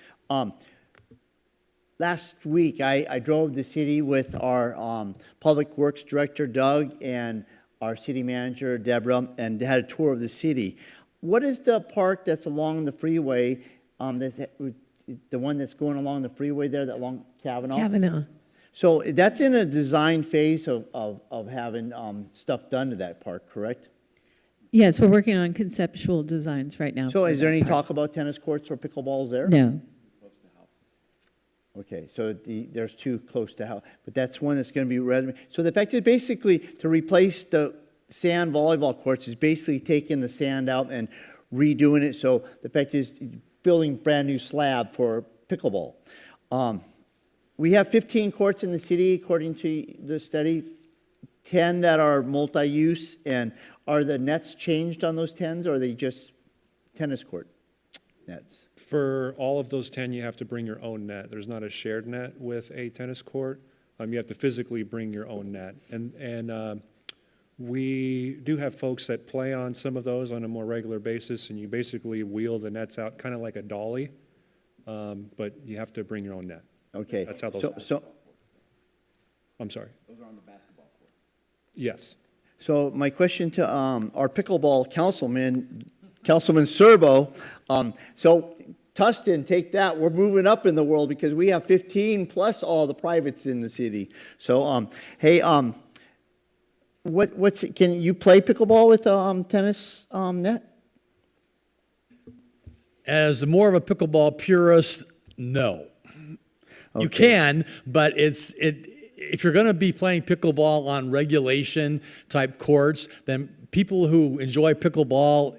Speaker 2: Last week, I drove the city with our Public Works Director, Doug, and our city manager, Deborah, and had a tour of the city. What is the park that's along the freeway, the one that's going along the freeway there, that along Kavanaugh?
Speaker 8: Kavanaugh.
Speaker 2: So that's in a design phase of having stuff done to that park, correct?
Speaker 8: Yes, we're working on conceptual designs right now.
Speaker 2: So is there any talk about tennis courts or pickleballs there?
Speaker 8: No.
Speaker 2: Okay, so there's two close to how, but that's one that's going to be ready. So the fact is basically to replace the sand volleyball courts is basically taking the sand out and redoing it. So the fact is building brand new slab for pickleball. We have 15 courts in the city, according to the study, 10 that are multi-use. And are the nets changed on those 10s, or are they just tennis court nets?
Speaker 15: For all of those 10, you have to bring your own net. There's not a shared net with a tennis court. You have to physically bring your own net. And we do have folks that play on some of those on a more regular basis, and you basically wheel the nets out kind of like a dolly, but you have to bring your own net.
Speaker 2: Okay.
Speaker 15: That's how those. I'm sorry.
Speaker 13: Those are on the basketball court.
Speaker 15: Yes.
Speaker 2: So my question to our pickleball Councilman Serbo, so Tustin, take that. We're moving up in the world because we have 15 plus all the privates in the city. So, hey, can you play pickleball with tennis net?
Speaker 16: As more of a pickleball purist, no. You can, but if you're going to be playing pickleball on regulation type courts, then people who enjoy pickleball,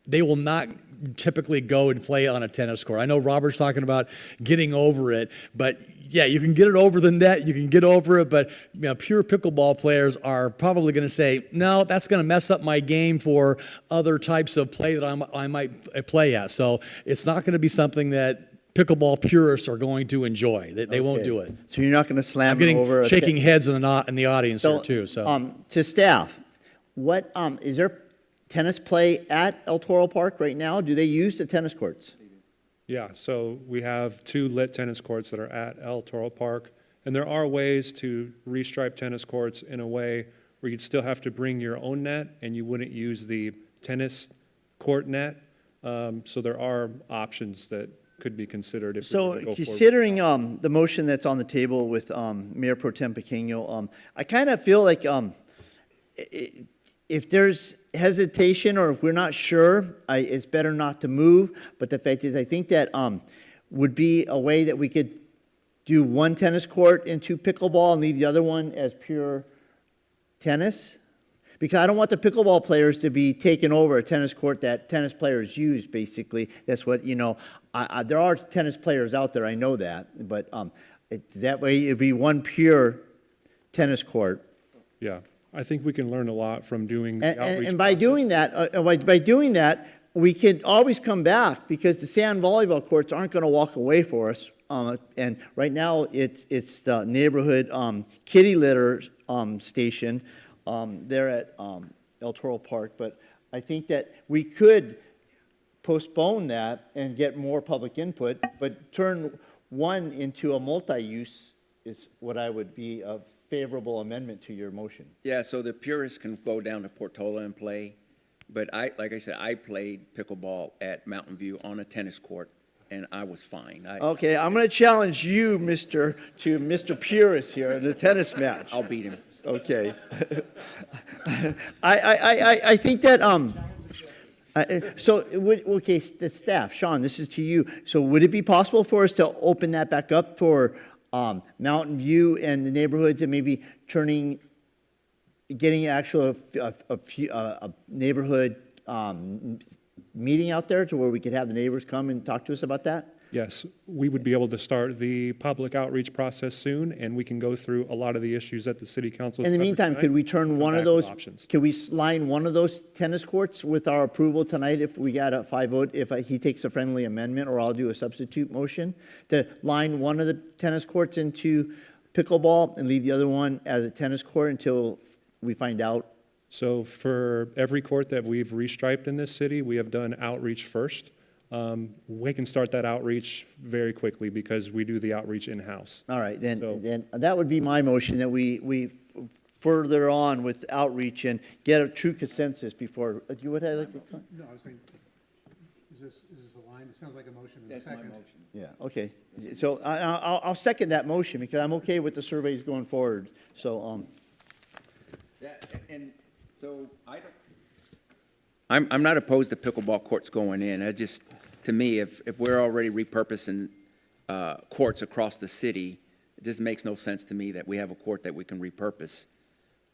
Speaker 16: they will not typically go and play on a tennis court. I know Robert's talking about getting over it, but yeah, you can get it over the net, you can get over it, but pure pickleball players are probably going to say, no, that's going to mess up my game for other types of play that I might play at. So it's not going to be something that pickleball purists are going to enjoy. They won't do it.
Speaker 2: So you're not going to slam
Speaker 16: I'm getting
Speaker 2: over
Speaker 16: shaking heads in the audience here too. So
Speaker 2: to staff, what is there tennis play at El Toro Park right now? Do they use the tennis courts?
Speaker 15: Yeah, so we have 2 lit tennis courts that are at El Toro Park, and there are ways to restripe tennis courts in a way where you'd still have to bring your own net, and you wouldn't use the tennis court net. So there are options that could be considered if we go forward.
Speaker 2: Considering the motion that's on the table with Mayor Pro Tem Pequeño, I kind of feel like if there's hesitation or if we're not sure, it's better not to move. But the fact is, I think that would be a way that we could do one tennis court into pickleball and leave the other one as pure tennis. Because I don't want the pickleball players to be taking over a tennis court that tennis players use, basically. That's what, there are tennis players out there, I know that. But that way it'd be one pure tennis court.
Speaker 15: Yeah, I think we can learn a lot from doing the outreach
Speaker 2: And by doing that, we can always come back because the sand volleyball courts aren't going to walk away for us. And right now, it's the neighborhood kitty litter station there at El Toro Park. But I think that we could postpone that and get more public input, but turn one into a multi-use is what I would be a favorable amendment to your motion.
Speaker 13: Yeah, so the purists can go down to Portola and play, but like I said, I played pickleball at Mountain View on a tennis court, and I was fine.
Speaker 2: Okay, I'm going to challenge you, Mr. Purist here in the tennis match.
Speaker 13: I'll beat him.
Speaker 2: Okay. I think that the staff, Sean, this is to you. So would it be possible for us to open that back up for Mountain View and the neighborhoods and maybe getting actual a neighborhood meeting out there to where we could have the neighbors come and talk to us about that?
Speaker 15: Yes, we would be able to start the public outreach process soon, and we can go through a lot of the issues that the city council.
Speaker 2: In the meantime, could we turn one of those, could we line one of those tennis courts with our approval tonight if we got a 5 vote, if he takes a friendly amendment, or I'll do a substitute motion to line one of the tennis courts into pickleball and leave the other one as a tennis court until we find out?
Speaker 15: So for every court that we've restriped in this city, we have done outreach first. We can start that outreach very quickly because we do the outreach in-house.
Speaker 2: All right, then that would be my motion, that we further on with outreach and get a true consensus before. You would like to?
Speaker 14: No, I was saying, is this a line? It sounds like a motion in a second.
Speaker 13: That's my motion.
Speaker 2: Yeah, okay. So I'll second that motion because I'm okay with the surveys going forward. So,
Speaker 13: Yeah, and so I'm not opposed to pickleball courts going in. I just, to me, if we're already repurposing courts across the city, it just makes no sense to me that we have a court that we can repurpose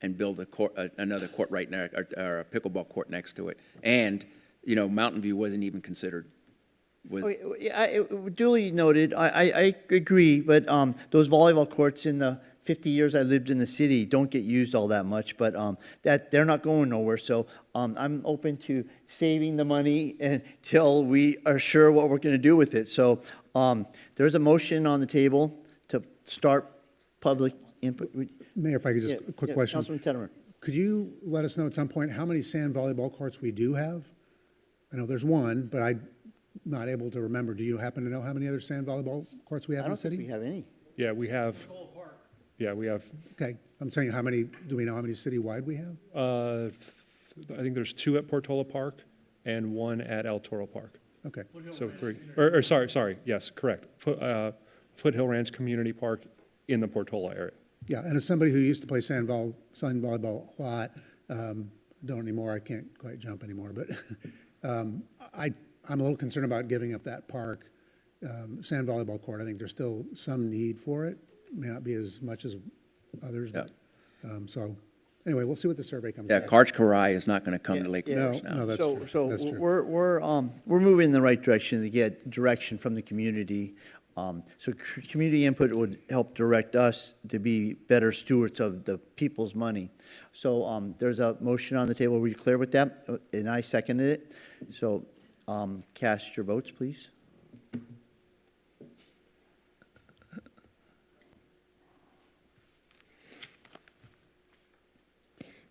Speaker 13: and build a court, another court right now, or a pickleball court next to it. And, you know, Mountain View wasn't even considered.
Speaker 2: Duly noted, I agree, but those volleyball courts in the 50 years I lived in the city don't get used all that much, but that they're not going nowhere. So I'm open to saving the money until we are sure what we're going to do with it. So there's a motion on the table to start public input.
Speaker 14: Mayor, if I could just, a quick question.
Speaker 2: Councilman Teddemer.
Speaker 14: Could you let us know at some point how many sand volleyball courts we do have? I know there's one, but I'm not able to remember. Do you happen to know how many other sand volleyball courts we have
Speaker 2: I
Speaker 14: in the
Speaker 2: don't think
Speaker 14: city?
Speaker 2: we have any.
Speaker 15: Yeah, we have. Yeah, we have.
Speaker 14: Okay, I'm saying how many, do we know how many citywide we have?
Speaker 15: I think there's 2 at Portola Park and 1 at El Toro Park.
Speaker 14: Okay.
Speaker 15: So 3. Sorry, yes, correct. Foothill Ranch Community Park in the Portola area.
Speaker 14: Yeah, and as somebody who used to play sand volleyball a lot, don't anymore, I can't quite jump anymore, but I'm a little concerned about giving up that park, sand volleyball court. I think there's still some need for it. May not be as much as others, but, so, anyway, we'll see what the survey comes
Speaker 13: Yeah,
Speaker 14: back.
Speaker 13: Karch Karai is not going to come to Lake
Speaker 2: Yeah.
Speaker 13: Forest now.
Speaker 14: No, that's
Speaker 2: So,
Speaker 14: true.
Speaker 2: so
Speaker 14: That's true.
Speaker 2: we're moving in the right direction to get direction from the community. So community input would help direct us to be better stewards of the people's money. So there's a motion on the table. Were you clear with that? And I seconded it. So cast your votes, please.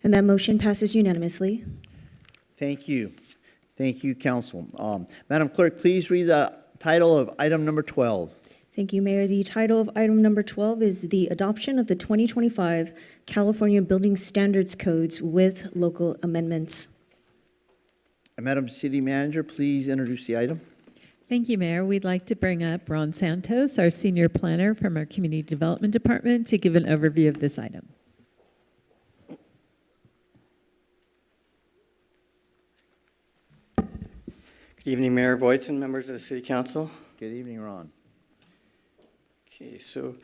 Speaker 7: And that motion passes unanimously.
Speaker 2: Thank you. Thank you, Council. Madam Clerk, please read the title of item number 12.
Speaker 7: Thank you, Mayor. The title of item number 12 is the adoption of the 2025 California Building Standards Codes with local amendments.
Speaker 2: And Madam City Manager, please introduce the item.
Speaker 8: Thank you, Mayor. We'd like to bring up Ron Santos, our senior planner from our Community Development Department, to give an overview of this item.
Speaker 17: Good evening, Mayor Voight and members of the City Council.
Speaker 2: Good evening, Ron.
Speaker 17: Okay, so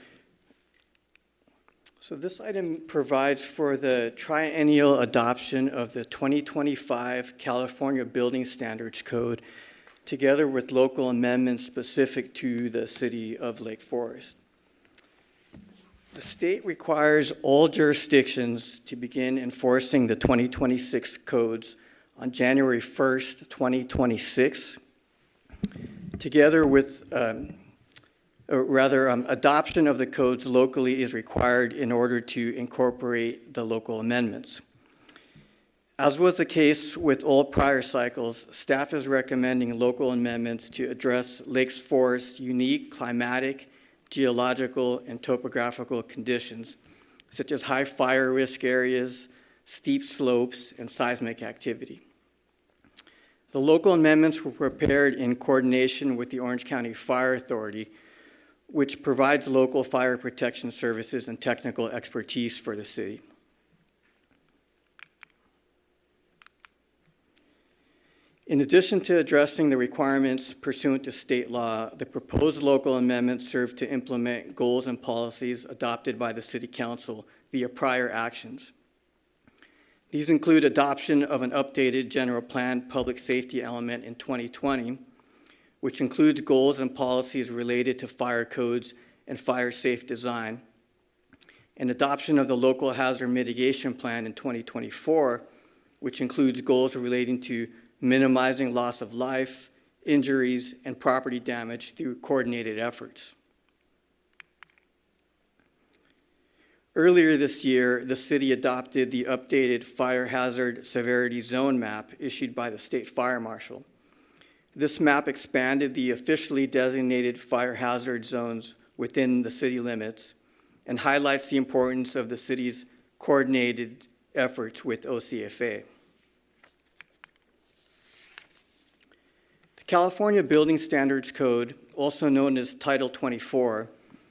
Speaker 17: this item provides for the triennial adoption of the 2025 California Building Standards Code, together with local amendments specific to the city of Lake Forest. The state requires all jurisdictions to begin enforcing the 2026 codes on January 1st, 2026, together with, adoption of the codes locally is required in order to incorporate the local amendments. As was the case with all prior cycles, staff is recommending local amendments to address Lake Forest's unique climatic, geological, and topographical conditions, such as high fire risk areas, steep slopes, and seismic activity. The local amendments were prepared in coordination with the Orange County Fire Authority, which provides local fire protection services and technical expertise for the city. In addition to addressing the requirements pursuant to state law, the proposed local amendments serve to implement goals and policies adopted by the City Council via prior actions. These include adoption of an updated general plan public safety element in 2020, which includes goals and policies related to fire codes and fire safe design, and adoption of the local hazard mitigation plan in 2024, which includes goals relating to minimizing loss of life, injuries, and property damage through coordinated efforts. Earlier this year, the city adopted the updated fire hazard severity zone map issued by the state fire marshal. This map expanded the officially designated fire hazard zones within the city limits and highlights the importance of the city's coordinated efforts with OCFA. The California Building Standards Code, also known as Title 24,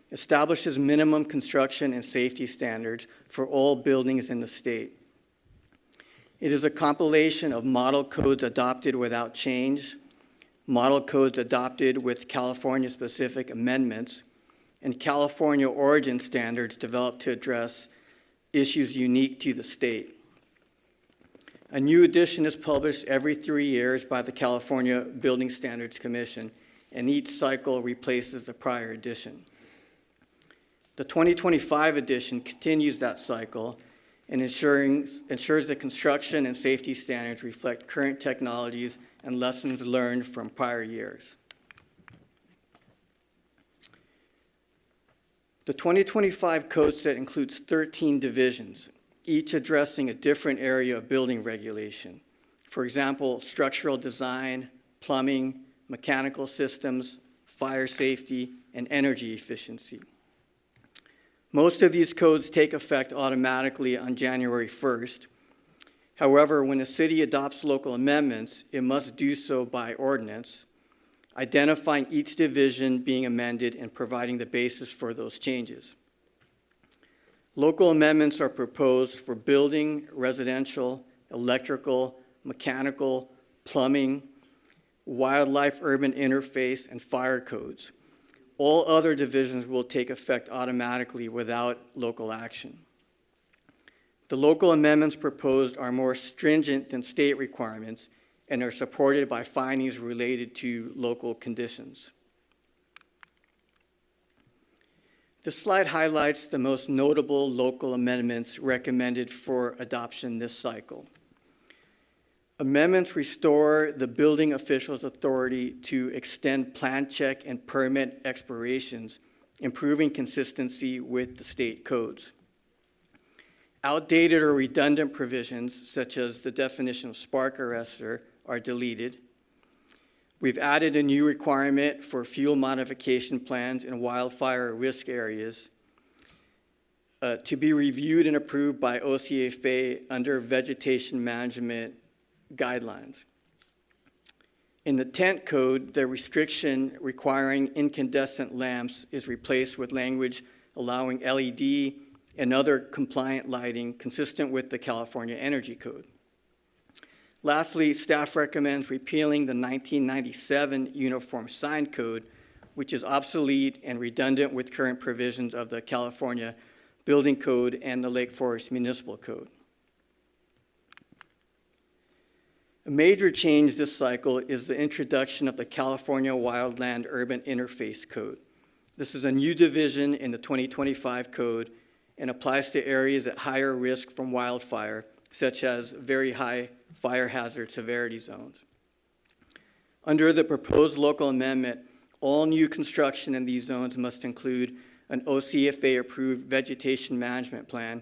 Speaker 17: establishes minimum construction and safety standards for all buildings in the state. It is a compilation of model codes adopted without change, model codes adopted with California-specific amendments, and California origin standards developed to address issues unique to the state. A new edition is published every 3 years by the California Building Standards Commission, and each cycle replaces the prior edition. The 2025 edition continues that cycle and ensures that construction and safety standards reflect current technologies and lessons learned from prior years. The 2025 code set includes 13 divisions, each addressing a different area of building regulation. For example, structural design, plumbing, mechanical systems, fire safety, and energy efficiency. Most of these codes take effect automatically on January 1st. However, when a city adopts local amendments, it must do so by ordinance, identifying each division being amended and providing the basis for those changes. Local amendments are proposed for building, residential, electrical, mechanical, plumbing, wildlife urban interface, and fire codes. All other divisions will take effect automatically without local action. The local amendments proposed are more stringent than state requirements and are supported by findings related to local conditions. This slide highlights the most notable local amendments recommended for adoption this cycle. Amendments restore the building official's authority to extend plan check and permit expirations, improving consistency with the state codes. Outdated or redundant provisions, such as the definition of spark arrestor, are deleted. We've added a new requirement for fuel modification plans in wildfire risk areas to be reviewed and approved by OCFA under vegetation management guidelines. In the tent code, the restriction requiring incandescent lamps is replaced with language allowing LED and other compliant lighting consistent with the California Energy Code. Lastly, staff recommends repealing the 1997 Uniform Sign Code, which is obsolete and redundant with current provisions of the California Building Code and the Lake Forest Municipal Code. A major change this cycle is the introduction of the California Wildland Urban Interface Code. This is a new division in the 2025 code and applies to areas at higher risk from wildfire, such as very high fire hazard severity zones. Under the proposed local amendment, all new construction in these zones must include an OCFA-approved vegetation management plan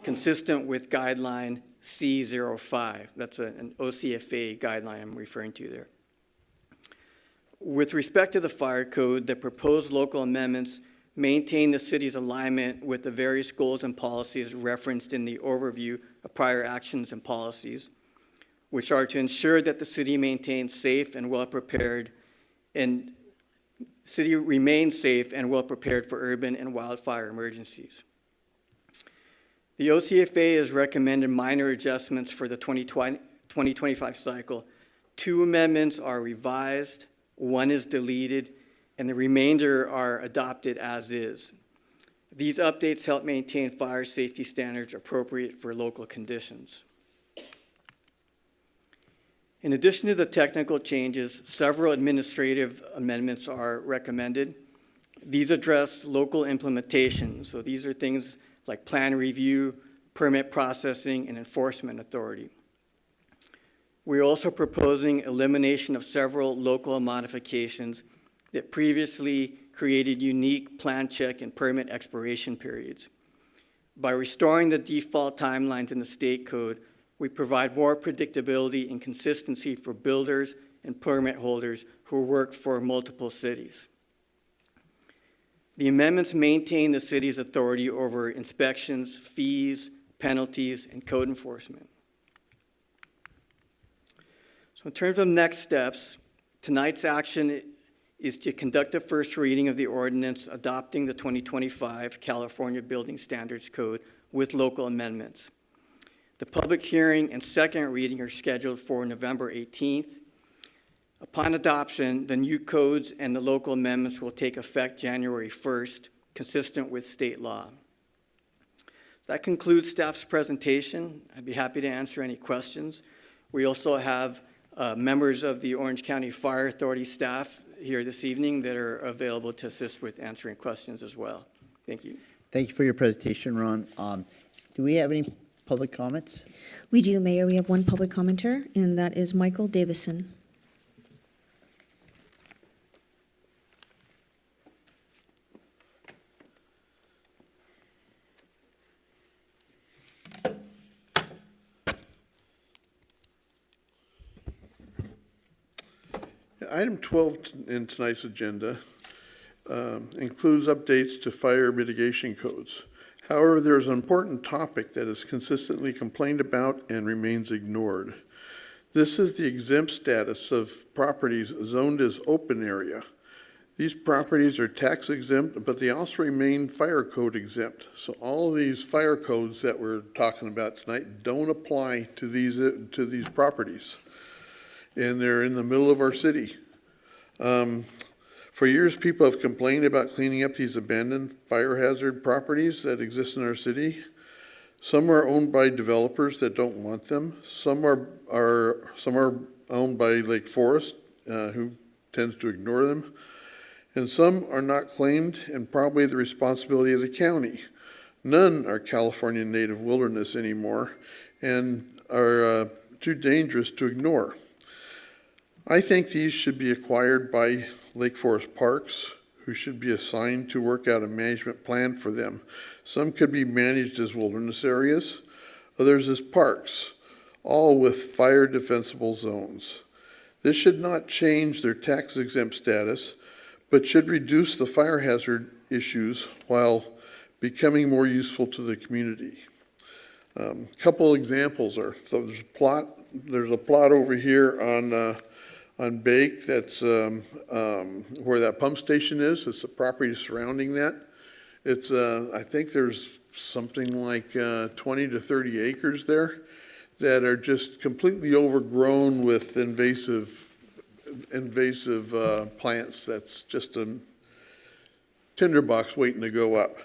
Speaker 17: consistent with guideline C05. That's an OCFA guideline I'm referring to there. With respect to the fire code, the proposed local amendments maintain the city's alignment with the various goals and policies referenced in the overview of prior actions and policies, which are to ensure that the city maintains safe and well-prepared and city remains safe and well-prepared for urban and wildfire emergencies. The OCFA has recommended minor adjustments for the 2025 cycle. 2 amendments are revised, 1 is deleted, and the remainder are adopted as is. These updates help maintain fire safety standards appropriate for local conditions. In addition to the technical changes, several administrative amendments are recommended. These address local implementation. So these are things like plan review, permit processing, and enforcement authority. We're also proposing elimination of several local modifications that previously created unique plan check and permit expiration periods. By restoring the default timelines in the state code, we provide more predictability and consistency for builders and permit holders who work for multiple cities. The amendments maintain the city's authority over inspections, fees, penalties, and code enforcement. So in terms of next steps, tonight's action is to conduct a first reading of the ordinance adopting the 2025 California Building Standards Code with local amendments. The public hearing and second reading are scheduled for November 18th. Upon adoption, the new codes and the local amendments will take effect January 1st, consistent with state law. That concludes staff's presentation. I'd be happy to answer any questions. We also have members of the Orange County Fire Authority staff here this evening that are available to assist with answering questions as well. Thank you.
Speaker 2: Thank you for your presentation, Ron. Do we have any public comments?
Speaker 7: We do, Mayor. We have one public commenter, and that is Michael Davison.
Speaker 11: Item 12 in tonight's agenda includes updates to fire mitigation codes. However, there's an important topic that is consistently complained about and remains ignored. This is the exempt status of properties zoned as open area. These properties are tax exempt, but they also remain fire code exempt. So all of these fire codes that we're talking about tonight don't apply to these properties. And they're in the middle of our city. For years, people have complained about cleaning up these abandoned fire hazard properties that exist in our city. Some are owned by developers that don't want them. Some are owned by Lake Forest, who tends to ignore them. And some are not claimed and probably the responsibility of the county. None are California native wilderness anymore and are too dangerous to ignore. I think these should be acquired by Lake Forest Parks, who should be assigned to work out a management plan for them. Some could be managed as wilderness areas, others as parks, all with fire defensible zones. This should not change their tax exempt status, but should reduce the fire hazard issues while becoming more useful to the community. Couple examples are, so there's a plot over here on Bake, that's where that pump station is. It's the property surrounding that. It's, I think there's something like 20 to 30 acres there that are just completely overgrown with invasive plants. That's just a tinderbox waiting to go up.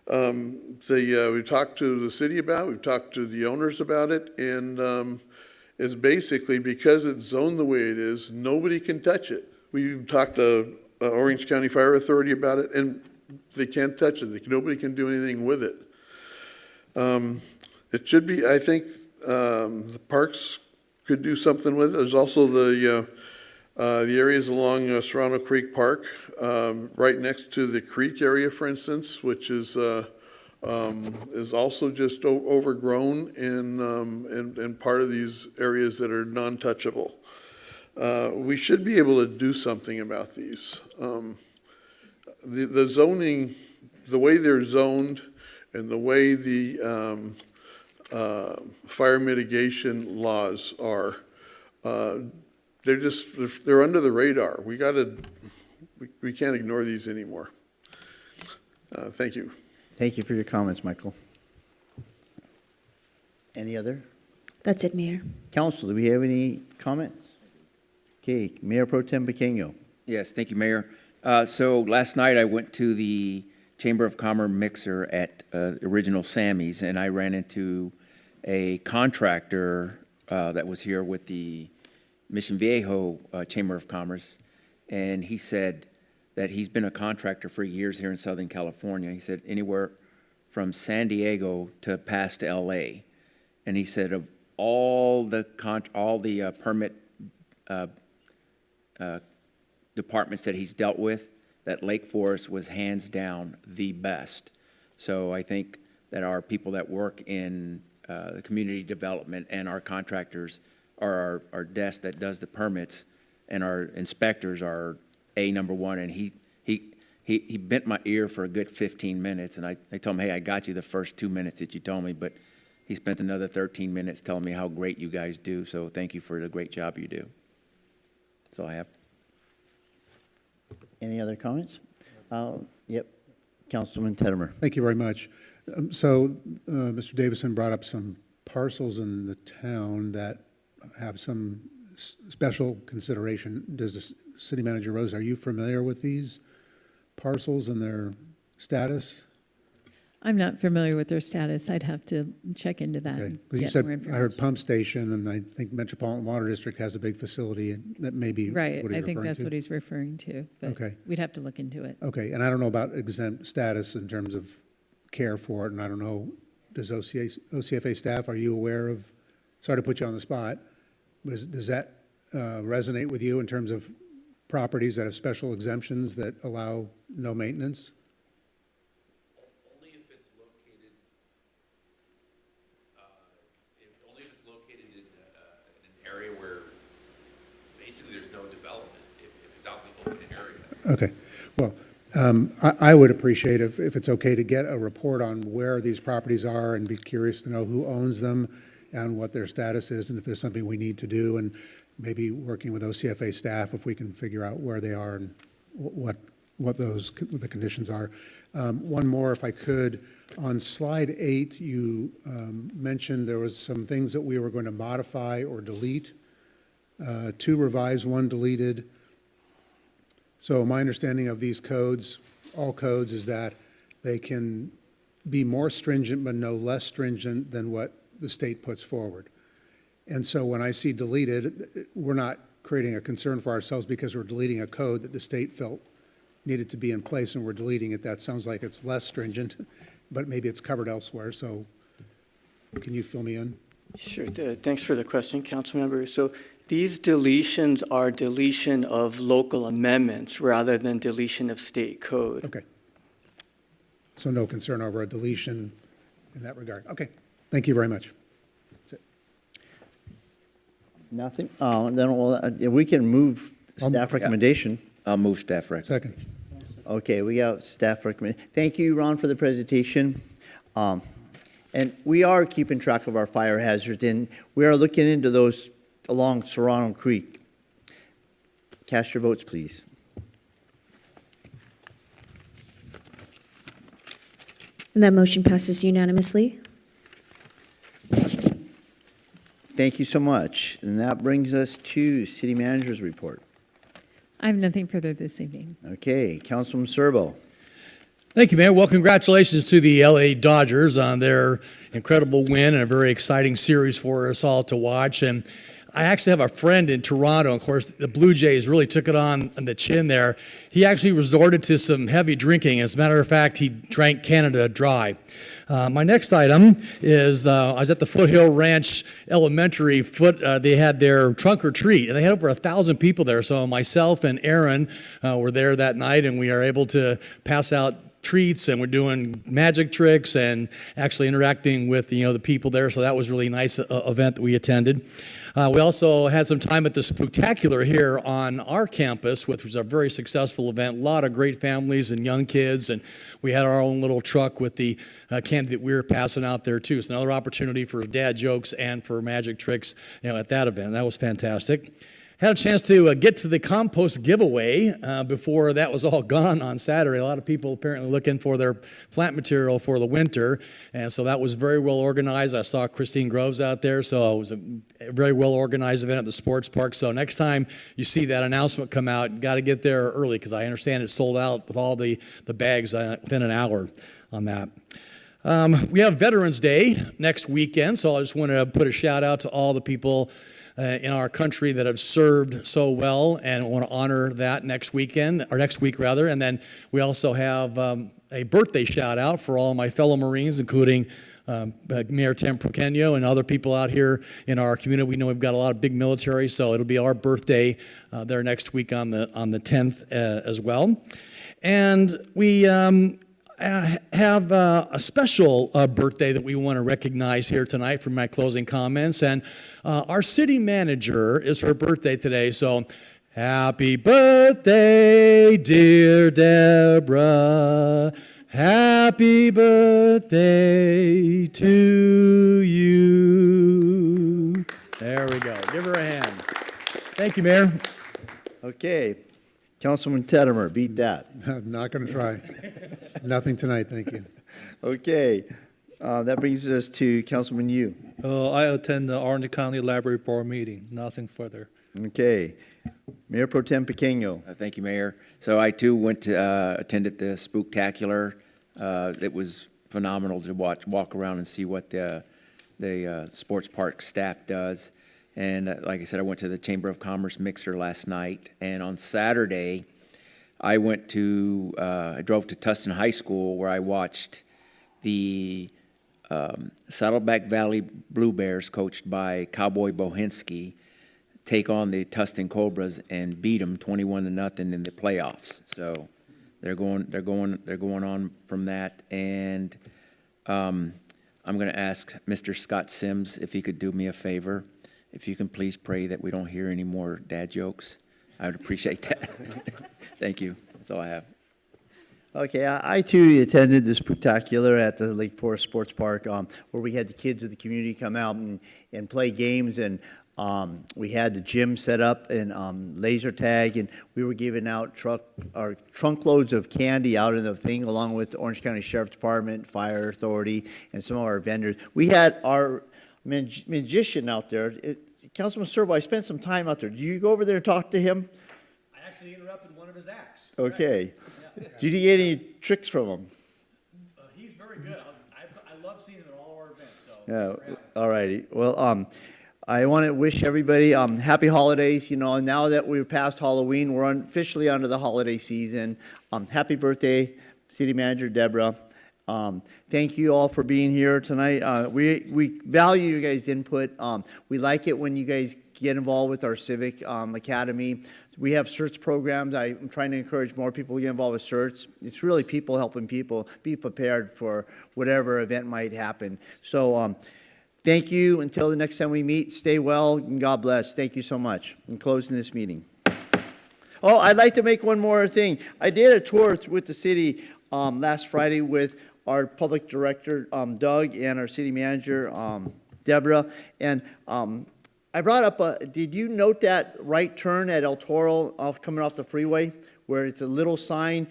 Speaker 11: We talked to the city about it, we've talked to the owners about it, and is basically because it's zoned the way it is, nobody can touch it. We've talked to Orange County Fire Authority about it, and they can't touch it. Nobody can do anything with it. It should be, I think, the parks could do something with it. There's also the areas along Serrano Creek Park, right next to the creek area, for instance, which is also just overgrown in part of these areas that are non-touchable. We should be able to do something about these. The zoning, the way they're zoned and the way the fire mitigation laws are, they're under the radar. We can't ignore these anymore. Thank you.
Speaker 2: Thank you for your comments, Michael. Any other?
Speaker 7: That's it, Mayor.
Speaker 2: Council, do we have any comments? Okay, Mayor Pro Tem Pequeño.
Speaker 13: Yes, thank you, Mayor. So last night I went to the Chamber of Commerce mixer at Original Sammy's, and I ran into a contractor that was here with the Mission Viejo Chamber of Commerce, and he said that he's been a contractor for years here in Southern California. He said anywhere from San Diego to past LA. And he said of all the permit departments that he's dealt with, that Lake Forest was hands down the best. So I think that our people that work in the community development and our contractors are our desk that does the permits, and our inspectors are number one. And he bent my ear for a good 15 minutes, and I told him, hey, I got you the first 2 minutes that you told me, but he spent another 13 minutes telling me how great you guys do, so thank you for the great job you do. That's all I have.
Speaker 2: Any other comments? Yep, Councilman Teddemer.
Speaker 14: Thank you very much. Mr. Davison brought up some parcels in the town that have some special consideration. Does the City Manager Rose, are you familiar with these parcels and their status?
Speaker 8: I'm not familiar with their status. I'd have to check into that
Speaker 14: Okay,
Speaker 8: and
Speaker 14: 'cause you
Speaker 8: get
Speaker 14: said,
Speaker 8: more
Speaker 14: I heard
Speaker 8: information.
Speaker 14: pump station, and I think Metropolitan Water District has a big facility, and that may be what
Speaker 8: Right,
Speaker 14: he's
Speaker 8: I think
Speaker 14: referring
Speaker 8: that's
Speaker 14: to.
Speaker 8: what he's referring to, but
Speaker 14: Okay.
Speaker 8: we'd have to look into it.
Speaker 14: Okay, and I don't know about exempt status in terms of care for it, and I don't know, does OCFA staff, are you aware of, sorry to put you on the spot, but does that resonate with you in terms of properties that have special exemptions that allow no maintenance?
Speaker 18: Only if it's located in an area where basically there's no development, if it's out in the open area.
Speaker 14: Okay, well, I would appreciate if it's okay to get a report on where these properties are and be curious to know who owns them and what their status is, and if there's something we need to do, and maybe working with OCFA staff if we can figure out where they are and what the conditions are. One more, if I could. On slide 8, you mentioned there was some things that we were going to modify or delete. 2 revised, 1 deleted. So my understanding of these codes, all codes, is that they can be more stringent but no less stringent than what the state puts forward. And so when I see deleted, we're not creating a concern for ourselves because we're deleting a code that the state felt needed to be in place, and we're deleting it. That sounds like it's less stringent, but maybe it's covered elsewhere. So can you fill me in?
Speaker 17: Sure. Thanks for the question, Councilmember. So these deletions are deletion of local amendments rather than deletion of state code.
Speaker 14: Okay. So no concern over a deletion in that regard. Okay. Thank you very much. That's it.
Speaker 2: Nothing? Then we can move staff recommendation.
Speaker 13: I'll move staff rec.
Speaker 14: Second.
Speaker 2: Okay, we got staff recommend. Thank you, Ron, for the presentation. And we are keeping track of our fire hazards, and we are looking into those along Serrano Creek. Cast your votes, please.
Speaker 7: And that motion passes unanimously.
Speaker 2: Thank you so much. And that brings us to City Manager's report.
Speaker 8: I have nothing further this evening.
Speaker 2: Okay, Councilman Serbo.
Speaker 16: Thank you, Mayor. Well, congratulations to the LA Dodgers on their incredible win and a very exciting series for us all to watch. And I actually have a friend in Toronto. Of course, the Blue Jays really took it on the chin there. He actually resorted to some heavy drinking. As a matter of fact, he drank Canada Dry. My next item is I was at the Foothill Ranch Elementary. They had their trunk or treat, and they had over 1,000 people there. So myself and Aaron were there that night, and we are able to pass out treats, and we're doing magic tricks and actually interacting with the people there. So that was really nice event that we attended. We also had some time at the Spooktacular here on our campus, which was a very successful event. A lot of great families and young kids, and we had our own little truck with the candy that we were passing out there too. So another opportunity for dad jokes and for magic tricks, at that event. That was fantastic. Had a chance to get to the compost giveaway before that was all gone on Saturday. A lot of people apparently looking for their plant material for the winter, and so that was very well organized. I saw Christine Groves out there, so it was a very well organized event at the sports park. So next time you see that announcement come out, you got to get there early because I understand it's sold out with all the bags within an hour on that. We have Veterans Day next weekend, so I just want to put a shout out to all the people in our country that have served so well, and want to honor that next week rather. And then we also have a birthday shout out for all my fellow Marines, including Mayor Tim Proqueno and other people out here in our community. We know we've got a lot of big military, so it'll be our birthday there next week on the 10th as well. And we have a special birthday that we want to recognize here tonight for my closing comments. And our city manager is her birthday today. So happy birthday, dear Deborah. Happy birthday to you. There we go. Give her a hand. Thank you, Mayor.
Speaker 2: Okay. Councilman Teddimer, beat that.
Speaker 14: I'm not going to try. Nothing tonight, thank you.
Speaker 2: Okay. That brings us to Councilman Yu.
Speaker 19: I attend the Orange County Library Board meeting. Nothing further.
Speaker 2: Okay. Mayor Pro Tem Pequeño.
Speaker 13: Thank you, Mayor. So I too went to, attended the Spooktacular. It was phenomenal to walk around and see what the sports park staff does. And like I said, I went to the Chamber of Commerce mixer last night. And on Saturday, I drove to Tustin High School, where I watched the Saddleback Valley Blue Bears, coached by Cowboy Bohinski, take on the Tustin Cobras and beat them 21-0 in the playoffs. So they're going on from that. And I'm going to ask Mr. Scott Sims if he could do me a favor. If you can please pray that we don't hear any more dad jokes, I would appreciate that. Thank you. That's all I have.
Speaker 2: Okay, I too attended the Spectacular at the Lake Forest Sports Park, where we had the kids of the community come out and play games, and we had the gym set up and laser tag, and we were giving out trunk loads of candy out in the thing, along with the Orange County Sheriff's Department, Fire Authority, and some of our vendors. We had our magician out there. Councilman Serbo, I spent some time out there. Do you go over there and talk to him?
Speaker 16: I actually interrupted one of his acts.
Speaker 2: Okay. Did you get any tricks from him?
Speaker 16: He's very good. I love seeing him at all our events. So
Speaker 2: Yeah. All righty. Well, I want to wish everybody happy holidays. You know, now that we're past Halloween, we're officially under the holiday season. Happy birthday, City Manager Deborah. Thank you all for being here tonight. We value you guys' input. We like it when you guys get involved with our Civic Academy. We have CERTS programs. I'm trying to encourage more people to get involved with CERTS. It's really people helping people be prepared for whatever event might happen. So thank you. Until the next time we meet, stay well and God bless. Thank you so much. I'm closing this meeting. Oh, I'd like to make one more thing. I did a tour with the city last Friday with our public director, Doug, and our city manager, Deborah. And I brought up, did you note that right turn at El Toro coming off the freeway, where it's a little sign?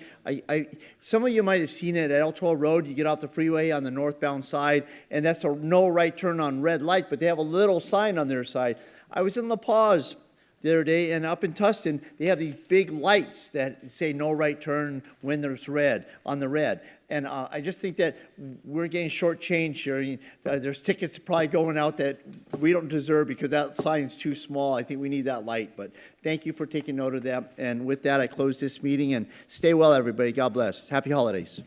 Speaker 2: Some of you might have seen it at El Toro Road. You get off the freeway on the northbound side, and that's a no right turn on red light, but they have a little sign on their side. I was in La Paz the other day, and up in Tustin, they have these big lights that say no right turn when there's red, on the red. And I just think that we're getting shortchanged here. There's tickets probably going out that we don't deserve because that sign's too small. I think we need that light. But thank you for taking note of that. And with that, I close this meeting. And stay well, everybody. God bless. Happy holidays.